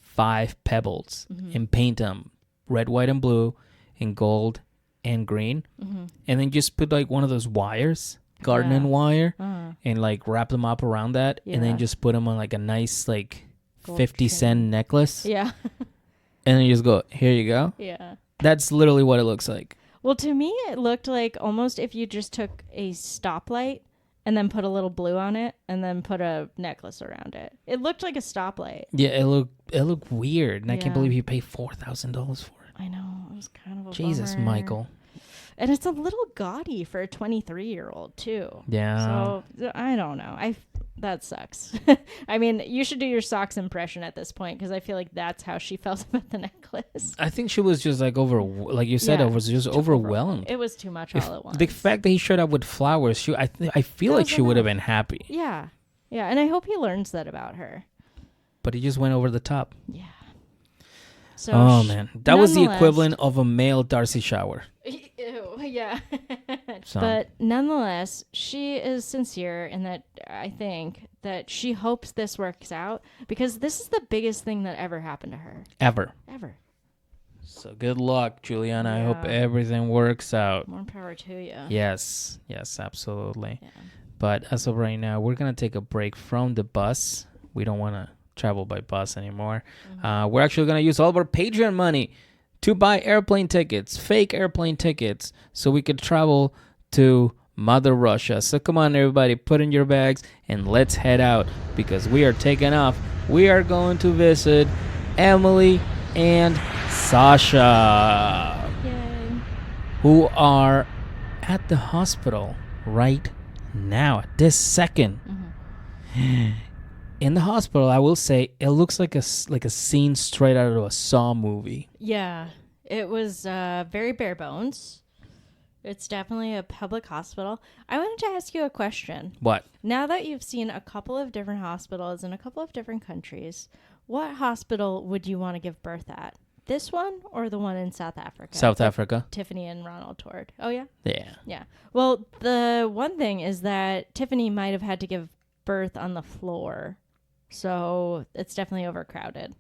5 pebbles and paint them red, white, and blue, and gold and green, and then just put like one of those wires, gardening wire, and like wrap them up around that, and then just put them on like a nice like Gold 50-cent necklace. Yeah. And then you just go, here you go. Yeah. That's literally what it looks like. Well, to me, it looked like almost if you just took a stoplight and then put a little blue on it and then put a necklace around it. It looked like a stoplight. Yeah, it looked weird, and I can't believe you paid $4,000 for it. I know. It was kind of a Jesus, bummer. Michael. And it's a little gaudy for a 23-year-old, too. Yeah. So, I don't know. That sucks. I mean, you should do your socks impression at this point because I feel like that's how she felt about the necklace. I think she was just like like you said, it was just overwhelmed. It was too much all at once. The fact that he showed up with flowers, I feel like she would have been happy. Yeah. Yeah, and I hope he learns that about her. But he just went over the top. Yeah. So oh, man. That was the equivalent of a male Darcy shower. Ew, yeah. So. But nonetheless, she is sincere in that I think that she hopes this works out because this is the biggest thing that ever happened to her. Ever. So good luck, Juliana. I hope everything works out. More power to you. Yes, absolutely. Yeah. But as of right now, we're going to take a break from the bus. We don't want to travel by bus anymore. We're actually going to use all of our Patreon money to buy airplane tickets, fake airplane tickets, so we could travel to Mother Russia. So come on, everybody, put in your bags and let's head out because we are taking off. We are going to visit Emily and Sasha, who are at the hospital right now, at this second. In the hospital, I will say it looks like a scene straight out of a Saw movie. Yeah, it was very bare bones. It's definitely a public hospital. I wanted to ask you a question. What? Now that you've seen a couple of different hospitals in a couple of different countries, what hospital would you want to give birth at? This one or the one in South Africa? South Africa. Tiffany and Ronald toured. Oh, yeah? Yeah. Yeah. Well, the one thing is that Tiffany might have had to give birth on the floor. So it's definitely overcrowded.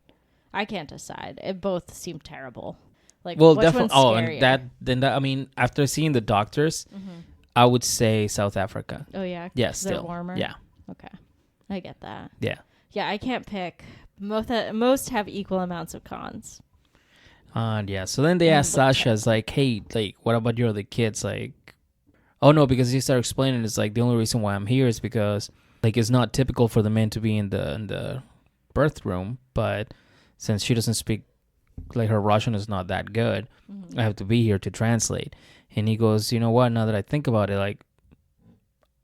I can't decide. It both seem terrible. Like, Well, which definitely. one's Oh, scarier? and I mean, after seeing the doctors, I would say South Africa. Oh, yeah? Yeah, 'Cause they're still. warmer? Yeah. Okay. I get that. Yeah. Yeah, I can't pick. Most have equal amounts of cons. Yeah. So then they asked Sasha's like, hey, like, what about your other kids? Like, oh no, because he started explaining it's like the only reason why I'm here is because like it's not typical for the men to be in the birth room, but since she doesn't speak, like her Russian is not that good, I have to be here to translate. And he goes, you know what? Now that I think about it, like,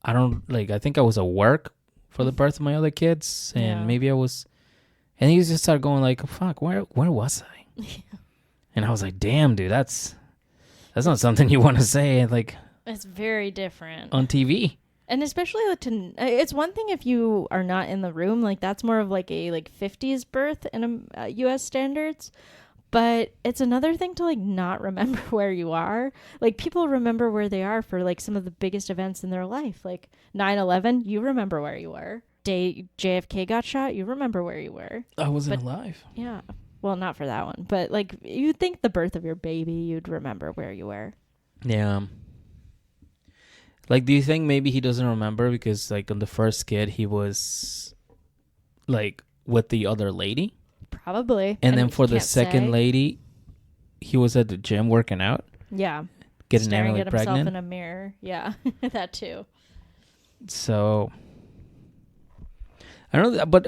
I think I was at work for the birth of my other kids, and maybe I was, and he just started going like, fuck, where was I? And I was like, damn, dude, that's not something you want to say, like, It's very different. on TV. And especially it's one thing if you are not in the room, like that's more of like a 50s birth in US standards. But it's another thing to like not remember where you are. Like people remember where they are for like some of the biggest events in their life. Like 9/11, you remember where you were. Day JFK got shot, you remember where you were. I wasn't alive. Yeah. Well, not for that one, but like you'd think the birth of your baby, you'd remember where you were. Yeah. Like, do you think maybe he doesn't remember because, like, on the first kid, he was, like, with the other lady? Probably. And I then mean, for the can't second say. lady, he was at the gym working out, Yeah. getting Staring Emily at himself pregnant. in a mirror. Yeah. That too. So, I don't know, but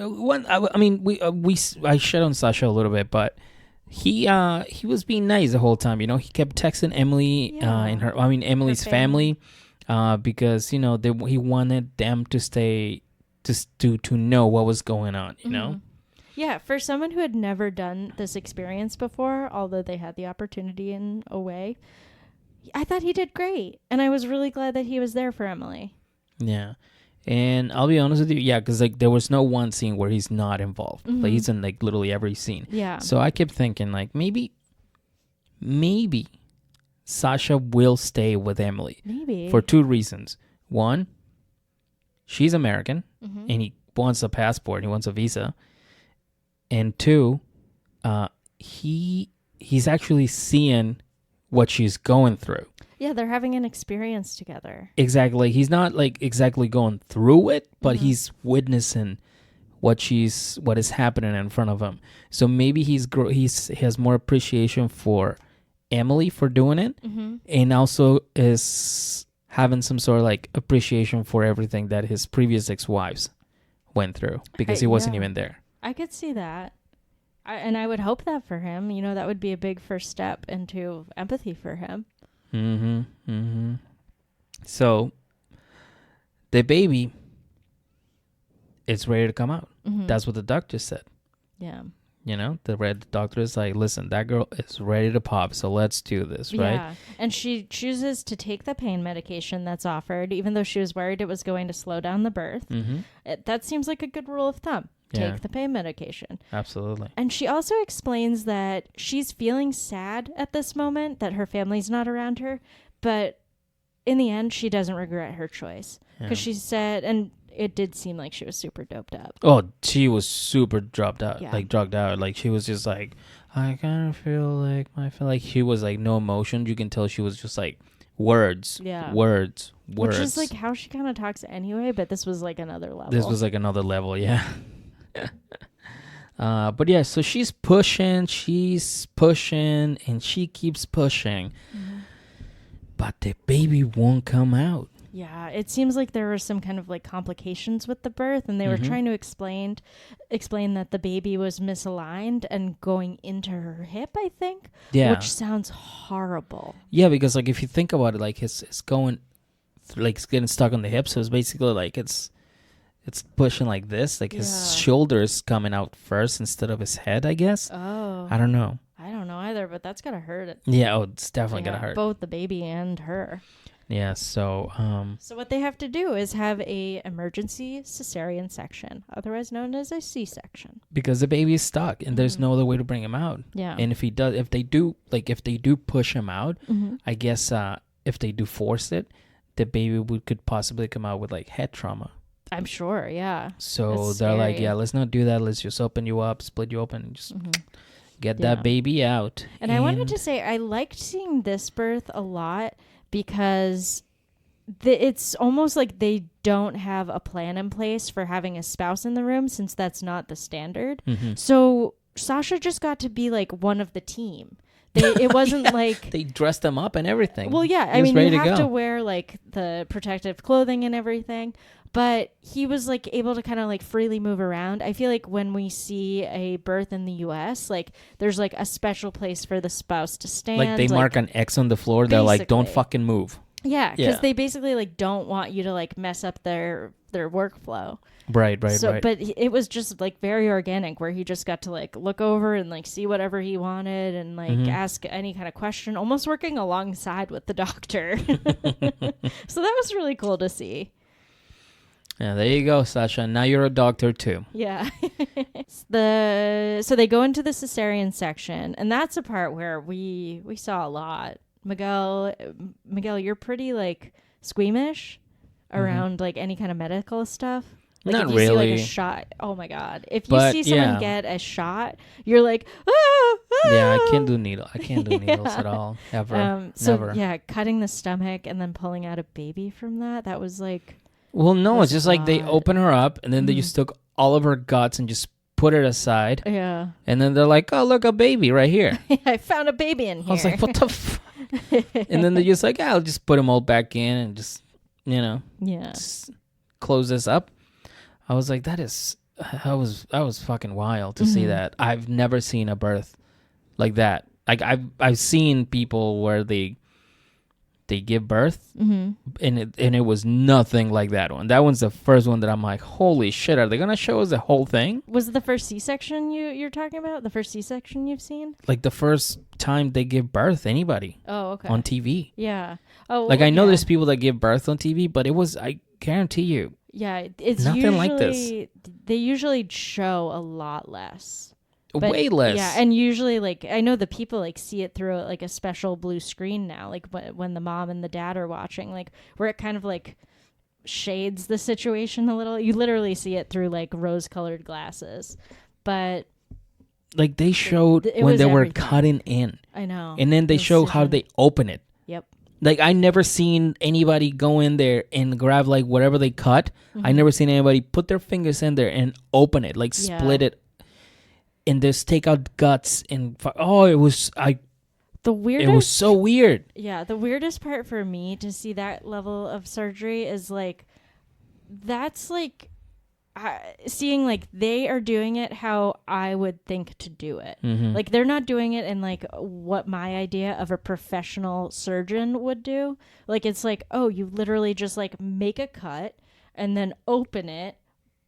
I shed on Sasha a little bit, but he was being nice the whole time. You know, he kept texting Emily, Emily's family, because you know he wanted them to stay, to know what was going on. You know. Yeah, for someone who had never done this experience before, although they had the opportunity in a way, I thought he did great, and I was really glad that he was there for Emily. Yeah. And I'll be honest with you, yeah, because like there was no one scene where he's not involved. Like he's in like literally every scene. Yeah. So I kept thinking like maybe Sasha will stay with Emily. Maybe. For two reasons. One, she's American and he wants a passport, he wants a visa. And two, he's actually seeing what she's going through. Yeah, they're having an experience together. Exactly. He's not like exactly going through it, but he's witnessing what is happening in front of him. So maybe he has more appreciation for Emily for doing it, and also is having some sort of like appreciation for everything that his previous ex-wives went through because he wasn't even there. I could see that. And I would hope that for him. You know, that would be a big first step into empathy for him. So the baby is ready to come out. That's what the doctor said. Yeah. You know, the doctor is like, listen, that girl is ready to pop, so let's do this, right? Yeah. And she chooses to take the pain medication that's offered, even though she was worried it was going to slow down the birth. That seems like a good rule of thumb. Yeah. Take the pain medication. Absolutely. And she also explains that she's feeling sad at this moment, that her family's not around her. But in the end, she doesn't regret her choice. Because she said, and it did seem like she was super doped up. Oh, she was super drugged out. Yeah. Like drugged out. Like she was just like, I kind of feel like she was like no emotion. You can tell she was just like words. Yeah. Words. Which is like how she kind of talks anyway, but this was like another level. This was like another level, yeah. But yeah, so she's pushing, and she keeps pushing. But the baby won't come out. Yeah, it seems like there were some kind of like complications with the birth, and they were trying to explain that the baby was misaligned and going into her hip, I think. Yeah. Which sounds horrible. Yeah, because like if you think about it, like it's going, like it's getting stuck on the hip, so it's basically like it's it's pushing like this, like his Yeah. shoulders coming out first instead of his head, I guess. Oh. I don't know. I don't know either, but that's gotta hurt it. Yeah, oh, it's definitely gonna hurt. Both the baby and her. Yeah, so So what they have to do is have a emergency cesarean section, otherwise known as a C-section. because the baby is stuck and there's no other way to bring him out. Yeah. And if they do push him out, I guess if they do force it, the baby could possibly come out with like head trauma. I'm sure, yeah. So That's they're like, scary. yeah, let's not do that. Let's just open you up, split you open, and just get Yeah. that baby out. And I wanted to say I liked seeing this birth a lot because it's almost like they don't have a plan in place for having a spouse in the room since that's not the standard. So Sasha just got to be like one of the team. It wasn't like they dressed them up and everything. Well, yeah. He I was mean, ready you to have go. to wear like the protective clothing and everything, but he was like able to kind of like freely move around. I feel like when we see a birth in the U.S., like there's like a special place for the spouse to stand. Like they mark an X on the floor. They're like, don't basically. fucking move. Yeah, because Yeah. they basically like don't want you to like mess up their workflow. Right. So, but it was just like very organic, where he just got to like look over and like see whatever he wanted and like ask any kind of question, almost working alongside with the doctor. So that was really cool to see. Yeah, there you go, Sasha. Now you're a doctor too. Yeah. So they go into the cesarean section, and that's a part where we saw a lot. Miguel, you're pretty like squeamish around like any kind of medical stuff. Like Not if you see like really. a shot, oh my god! If you But, see someone yeah. get a shot, you're like, ah! Yeah, I can't do needles at all. Ever. So Never. yeah, cutting the stomach and then pulling out a baby from that was like, Well, no, it's That's just like they not- open her up and then they just took all of her guts and just put it aside. yeah. And then they're like, oh, look, a baby right here. I found a baby in here. I was like, what the fuck? And then they're just like, I'll just put them all back in and just, yeah. just close this up. I was like, that was fucking wild to see that. I've never seen a birth like that. Like I've seen people where they give birth and it was nothing like that one. That one's the first one that I'm like, holy shit, are they gonna show us the whole thing? Was it the first C-section you're talking about? The first C-section you've seen? Like the first time they give birth, anybody Oh, okay. on TV. Yeah. Oh, Like I know yeah. there's people that give birth on TV, but I guarantee you, Yeah, it's Nothing usually, like this. They usually show a lot less. But, way less. Yeah, and usually, like, I know the people, like, see it through, like, a special blue screen now, like, when the mom and the dad are watching, like, where it kind of, like, shades the situation a little. You literally see it through, like, rose-colored glasses. But like they showed it when was they were everything. cutting in, I know. and then they show how Incision. they open it. Yep. Like I never seen anybody go in there and grab like whatever they cut. I never seen anybody put their fingers in there and open it, like Yeah. split it, and just take out guts and it was The it weirdest... was so weird. Yeah, the weirdest part for me to see that level of surgery is like, that's like seeing like they are doing it how I would think to do it. Like they're not doing it in like what my idea of a professional surgeon would do. Like it's like, oh, you literally just like make a cut and then open it,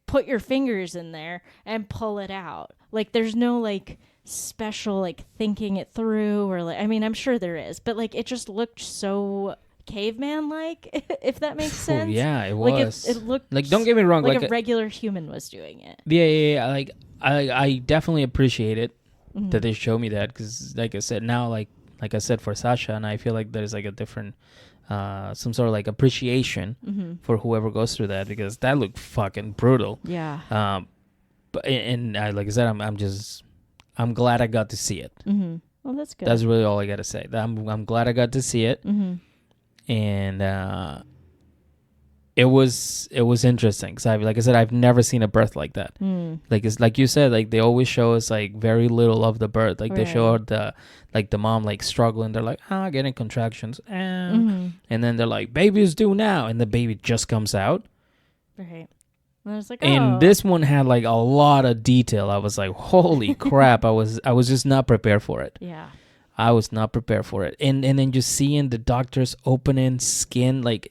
put your fingers in there and pull it out. Like there's no like special like thinking it through or like, I mean, I'm sure there is, but like it just looked so caveman like, if that makes sense. Yeah, it Like was. it looked like don't get me wrong, like like a regular human was doing it. yeah. Like I definitely appreciate it that they show me that, because like I said, now like I said for Sasha, and I feel like there's like a different some sort of like appreciation for whoever goes through that, because that looked fucking brutal. Yeah. But and like I said, I'm glad I got to see it. Well, that's good. That's really all I got to say. I'm glad I got to see it, and it was interesting. Cause like I said, I've never seen a birth like that. Like it's like you said, like they always show us like very little of the birth. Like they show the mom like struggling. They're like getting contractions, and then they're like, baby's due now, and the baby just comes out. Right. And I was like, And this one had like a lot of detail. I was like, holy crap! I was just not prepared for it. Yeah. I was not prepared for it. And then just seeing the doctors opening skin, like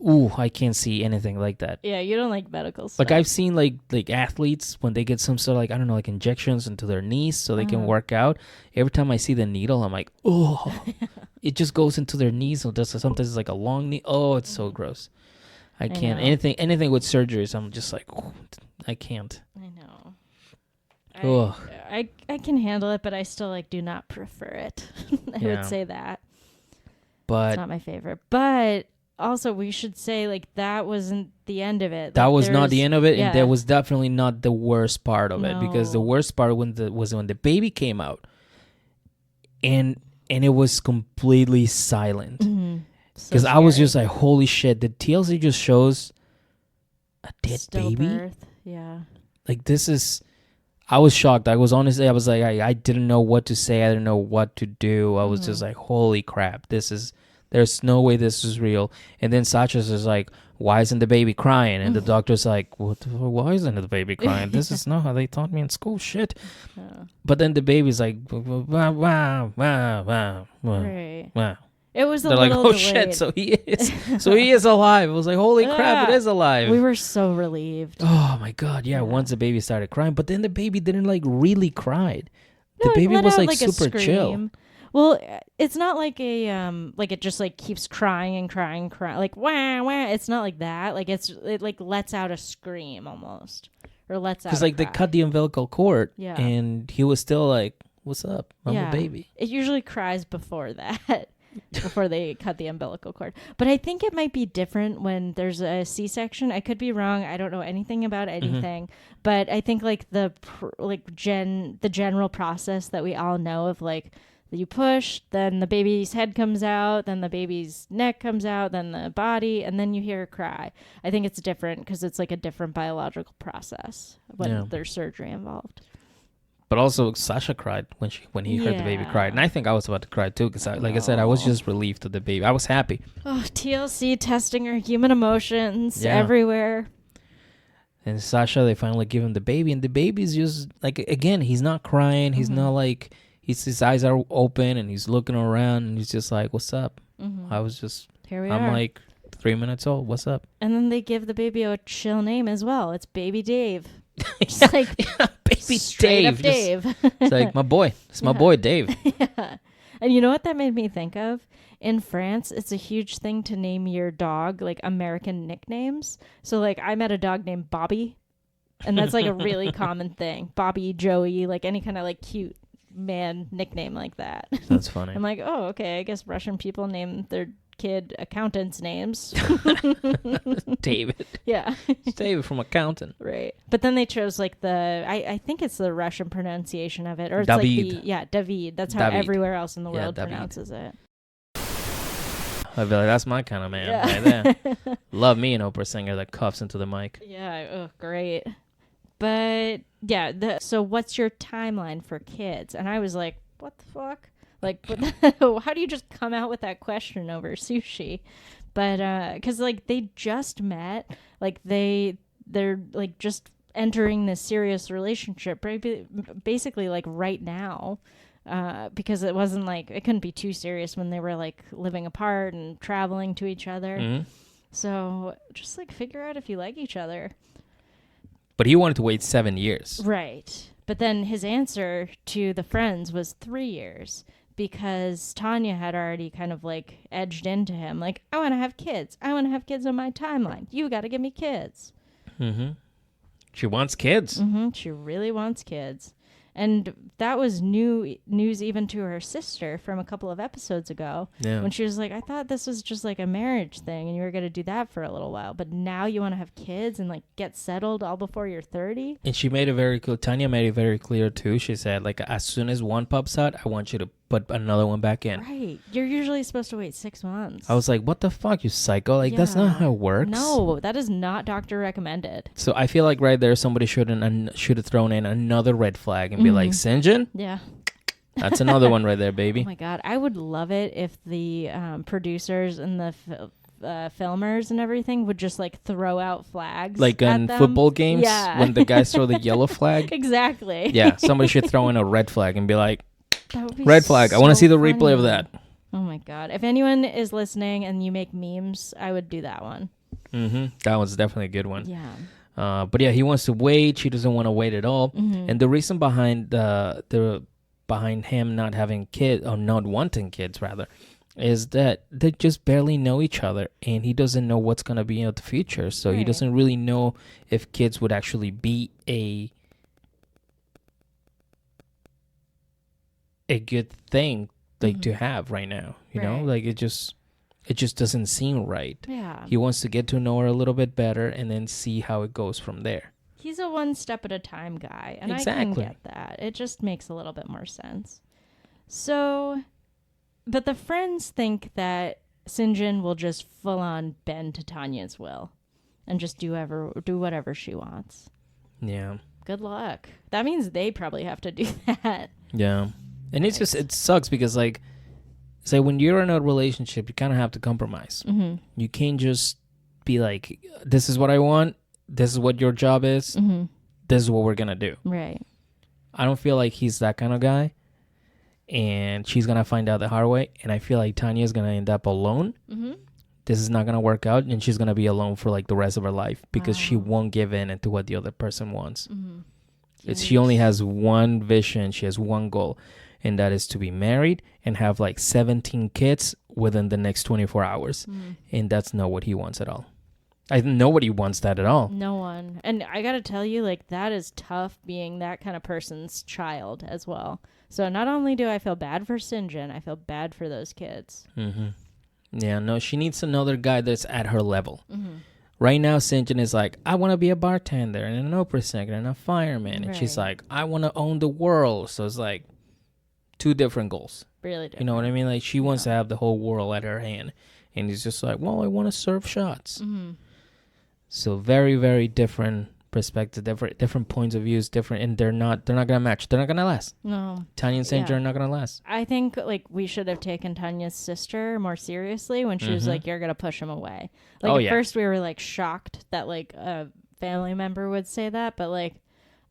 ooh, I can't see anything like that. Yeah, you don't like medical stuff. Like I've seen like athletes when they get some sort of like, I don't know, like injections into their knees so they can work out. Every time I see the needle, I'm like, oh, it just goes into their knees. So sometimes it's like a long knee. Oh, it's so gross. I can't. Anything with surgeries, I'm just like, oh, I can't. I know. Oh. I can handle it, but I still like do not prefer it. I would say that. But it's not my favorite. But also, we should say like that wasn't the end of it. That like, was not the end of it, yeah. and that was definitely not the worst part of it, because the No. worst part was when the baby came out, and it was completely silent. Because I was just like, holy shit! The TLC just shows a dead baby. Stillbirth. Yeah. Like this is. I was shocked. I was honestly, I was like, I didn't know what to say. I didn't know what to do. I was just like, holy crap, there's no way this is real. And then Sasha's just like, why isn't the baby crying? And the doctor's like, why isn't the baby crying? This is not how they taught me in school, shit. But then the baby's like, wow, wow, wow, wow, Right. wow. It was a They're like, little oh delayed. shit, so he is alive. I was like, holy crap, it is alive. We were so relieved. Oh my god, yeah. Once the baby started crying, but then the baby didn't like really cry. No, The it baby let was out, like a super chill. scream. Well, it's not like a like it just like keeps crying and crying and crying like wah wah. It's not like that. Like it like lets out a scream almost, or lets out. Because like they cut the umbilical cord, Yeah. and he was still like, "What's up? I'm a baby." It usually cries before that. Before they cut the umbilical cord. But I think it might be different when there's a C-section. I could be wrong. I don't know anything about anything. But I think like the general process that we all know of, like you push, then the baby's head comes out, then the baby's neck comes out, then the body, and then you hear a cry. I think it's different because it's like a different biological process when there's surgery involved. But also, Sasha cried when he heard the baby cry, and I think I was about to cry too. Because like I said, I was just relieved to the baby. I was happy. Oh, TLC testing our human emotions everywhere. And Sasha, they finally give him the baby, and the baby's just like, again, he's not crying. He's not like, his eyes are open, and he's looking around, and he's just like, "What's up?" I was just, I'm like 3 minutes old. What's up? And then they give the baby a chill name as well. It's Baby Dave. It's like Baby straight Dave. up Dave. It's like my boy. It's my boy Dave. Yeah. And you know what that made me think of? In France, it's a huge thing to name your dog like American nicknames. So like I met a dog named Bobby, and that's like a really common thing. Bobby, Joey, like any kind of like cute man nickname like that. That's funny. I'm like, oh, okay. I guess Russian people name their kid accountants' names. David. Yeah. It's David from accountant. Right. But then they chose like I think it's the Russian pronunciation of it. Or it's David. like David. That's how David. everywhere else in the world David. pronounces it. I'd be like, that's my kind of man right there. Love me an opera singer that coughs into the mic. Yeah. Oh, great. But yeah, so what's your timeline for kids? And I was like, what the fuck? Like, how do you just come out with that question over sushi? But because like they just met, like they're like just entering this serious relationship, basically like right now, because it wasn't like it couldn't be too serious when they were like living apart and traveling to each other. Mm-hmm. So just like figure out if you like each other. But he wanted to wait 7 years. Right. But then his answer to the friends was 3 years. Because Tanya had already kind of like edged into him, like, I want to have kids. I want to have kids on my timeline. You got to give me kids. Mm-hmm. She wants kids. Mm-hmm. She really wants kids. And that was news even to her sister from a couple of episodes ago. Yeah. When she was like, I thought this was just like a marriage thing and you were going to do that for a little while. But now you want to have kids and like get settled all before you're 30? And she made it very clear. Tanya made it very clear too. She said, like, as soon as one pops out, I want you to put another one back in. Right. You're usually supposed to wait 6 months. I was like, what the fuck, you psycho? Like, that's not how it works. No, that is not doctor recommended. So I feel like right there, somebody should have thrown in another red flag and be like, Sinjin? Yeah. That's another one right there, baby. Oh my God. I would love it if the producers and the filmers and everything would just like throw out flags. Like in football games when the guys throw the yellow flag. Exactly. Yeah, somebody should throw in a red flag and be like, that would be red flag. I want to so see the funny. replay of that. Oh my God. If anyone is listening and you make memes, I would do that one. That was definitely a good one. Yeah. But yeah, he wants to wait. She doesn't want to wait at all. And the reason behind behind him not having kids, or not wanting kids rather, is that they just barely know each other, and he doesn't know what's gonna be in the future. So he doesn't really know if kids would actually be a good thing like to have right now. You know, like it just doesn't seem right. Yeah. He wants to get to know her a little bit better and then see how it goes from there. He's a one step at a time guy, and Exactly. I can get that. It just makes a little bit more sense. So, but the friends think that Sinjin will just full on bend to Tanya's will and just do whatever she wants. Yeah. Good luck. That means they probably have to do that. Yeah. And it's just, it sucks because like, say when you're in a relationship, you kind of have to compromise. You can't just be like, this is what I want. This is what your job is. This is what we're going to do. Right. I don't feel like he's that kind of guy. And she's going to find out the hard way. And I feel like Tanya's going to end up alone. This is not going to work out. And she's going to be alone for like the rest of her life because she won't give in into what the other person wants. She only has one vision. She has one goal. And that is to be married and have like 17 kids within the next 24 hours. And that's not what he wants at all. Nobody wants that at all. No one. And I got to tell you, like, that is tough being that kind of person's child as well. So not only do I feel bad for Sinjin, I feel bad for those kids. Yeah, no, she needs another guy that's at her level. Right now, Sinjin is like, I want to be a bartender and an opera singer and a fireman. And she's like, I want to own the world. So it's like two different goals. Really different. You know what I mean? Like, she wants to have the whole world at her hand. And he's just like, well, I want to serve shots. So very, very different perspective, different points of views, different, and they're not gonna match. They're not gonna last. No. Tanya and Sinjin are not gonna last. I think like we should have taken Tanya's sister more seriously when she was like, "You're gonna push him away." Like at first we were like shocked that like a family member would say that, but like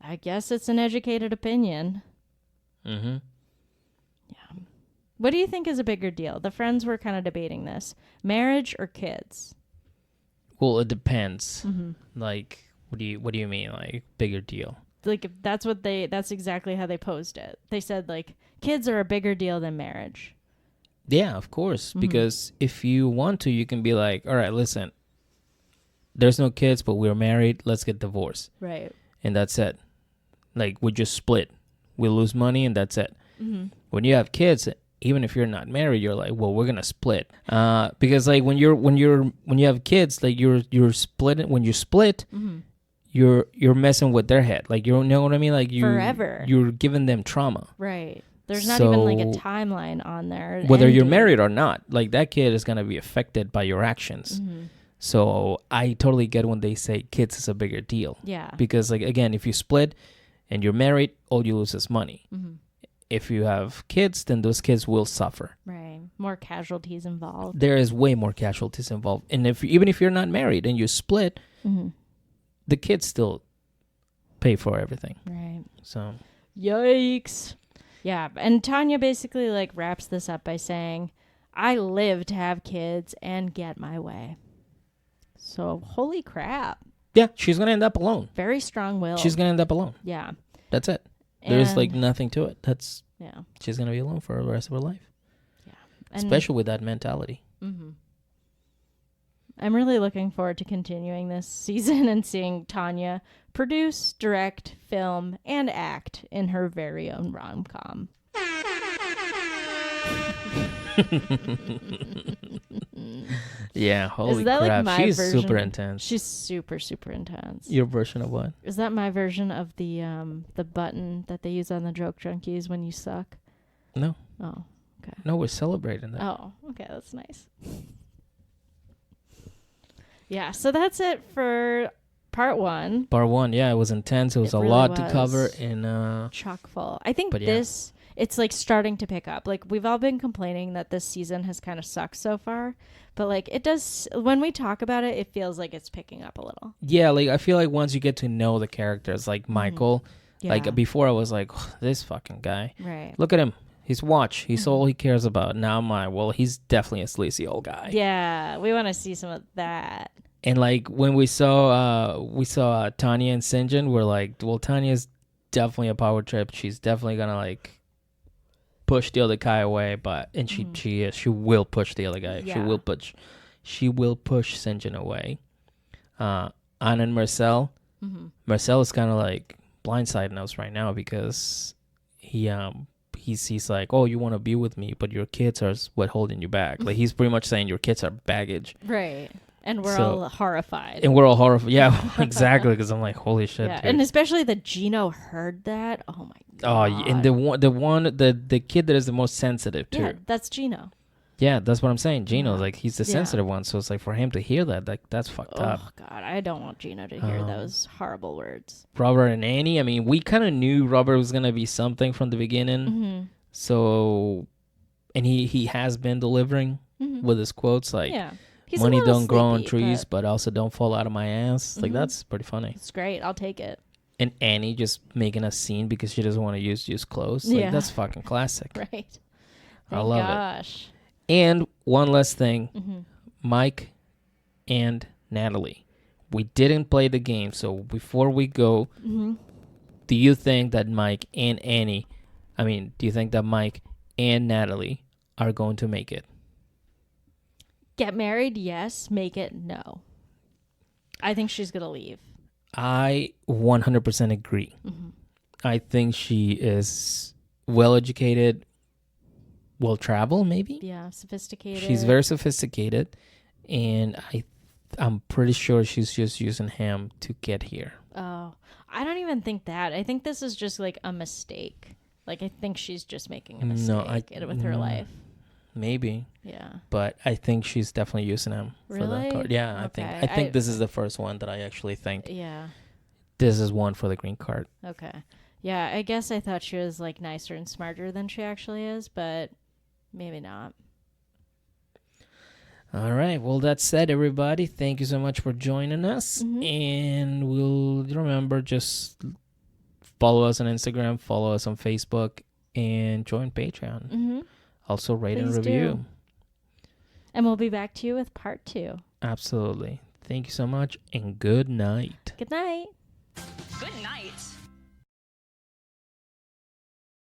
I guess it's an educated opinion. Yeah. What do you think is a bigger deal? The friends were kind of debating this: marriage or kids. Well, it depends. Like, what do you mean, like, bigger deal? Like, if that's exactly how they posed it. They said, like, kids are a bigger deal than marriage. Yeah, of course. Because if you want to, you can be like, all right, listen, there's no kids, but we're married. Let's get divorced. Right. And that's it. Like, we just split. We lose money, and that's it. When you have kids, even if you're not married, you're like, well, we're gonna split, because like when you have kids, like you're split. When you split, you're messing with their head. Like, you know what I mean? Like Forever. You're giving them trauma. Right. There's not even like a timeline on there. Whether you're married or not, like that kid is gonna be affected by your actions. So I totally get when they say kids is a bigger deal. Yeah. Because like again, if you split and you're married, all you lose is money. If you have kids, then those kids will suffer. Right. More casualties involved. There is way more casualties involved. And even if you're not married and you split, the kids still pay for everything. Right. So. Yikes. Yeah. And Tanya basically like wraps this up by saying, I live to have kids and get my way. So holy crap. Yeah, she's going to end up alone. Very strong will. She's going to end up alone. Yeah. That's it. There's like nothing to it. Yeah. She's going to be alone for the rest of her life. Yeah. Especially with that mentality. I'm really looking forward to continuing this season and seeing Tanya produce, direct, film, and act in her very own rom-com. Yeah, holy Is that crap. like my She's version? super intense. She's super, super intense. Your version of what? Is that my version of the button that they use on the Joke Junkies when you suck? No. Oh, okay. No, we're celebrating that. Oh, okay, that's nice. Yeah, so that's it for part one. Part one, yeah, it was intense. It was a really lot to was. cover in Chock full. I think But yeah. this, it's like starting to pick up. Like we've all been complaining that this season has kind of sucked so far, but like it does, when we talk about it, it feels like it's picking up a little. Yeah, like I feel like once you get to know the characters, like Michael, Yeah. like before I was like, this fucking guy. Right. Look at him. His watch. He's all he cares about. Now I'm like, well, he's definitely a sleazy old guy. Yeah, we want to see some of that. And like when we saw Tanya and Sinjin, we're like, well, Tanya's definitely a power trip. She's definitely gonna like push the other guy away, and she will push the other guy. Yeah. She will push Sinjin away. Anna and Mursel. Marcel is kind of like blindsiding us right now because he's like, oh, you want to be with me, but your kids are what holding you back. Like he's pretty much saying your kids are baggage. Right. And we're all horrified. And we're all horrified. Yeah, exactly. Because I'm like, holy shit. Yeah, dude. and especially that Gino heard that. Oh my god. Oh, and the kid that is the most sensitive too. Yeah, that's Gino. Yeah, that's what I'm saying. Gino, like he's the sensitive one, so it's like for him to hear that, like that's fucked up. Oh god, I don't want Gino to hear those horrible words. Robert and Annie. I mean, we kind of knew Robert was gonna be something from the beginning. So, and he has been delivering with his quotes like, He's money don't grow on sleepy, trees, but also don't fall out of my ass. Like that's pretty funny. It's great. I'll take it. And Annie just making a scene because she doesn't want to use clothes. Like that's fucking classic. Right. I love it. And one last thing, Mike and Natalie. We didn't play the game, so before we go, do you think that Mike and Natalie are going to make it? Get married, yes. Make it, no. I think she's going to leave. I 100% agree. I think she is well-educated, well-traveled, maybe? Yeah, sophisticated. She's very sophisticated, and I'm pretty sure she's just using him to get here. Oh, I don't even think that. I think this is just like a mistake. Like, I think she's just making a mistake with her life. Maybe. Yeah. But I think she's definitely using him for the card. Yeah, Okay. I think this is the first one that I actually think. Yeah. This is one for the green card. Okay. Yeah, I guess I thought she was like nicer and smarter than she actually is, but maybe not. All right. Well, that said, everybody, thank you so much for joining us. And we'll remember, just follow us on Instagram, follow us on Facebook, and join Patreon. Also, rate and review. And we'll be back to you with part 2. Absolutely. Thank you so much, and good night. Good night. Good night.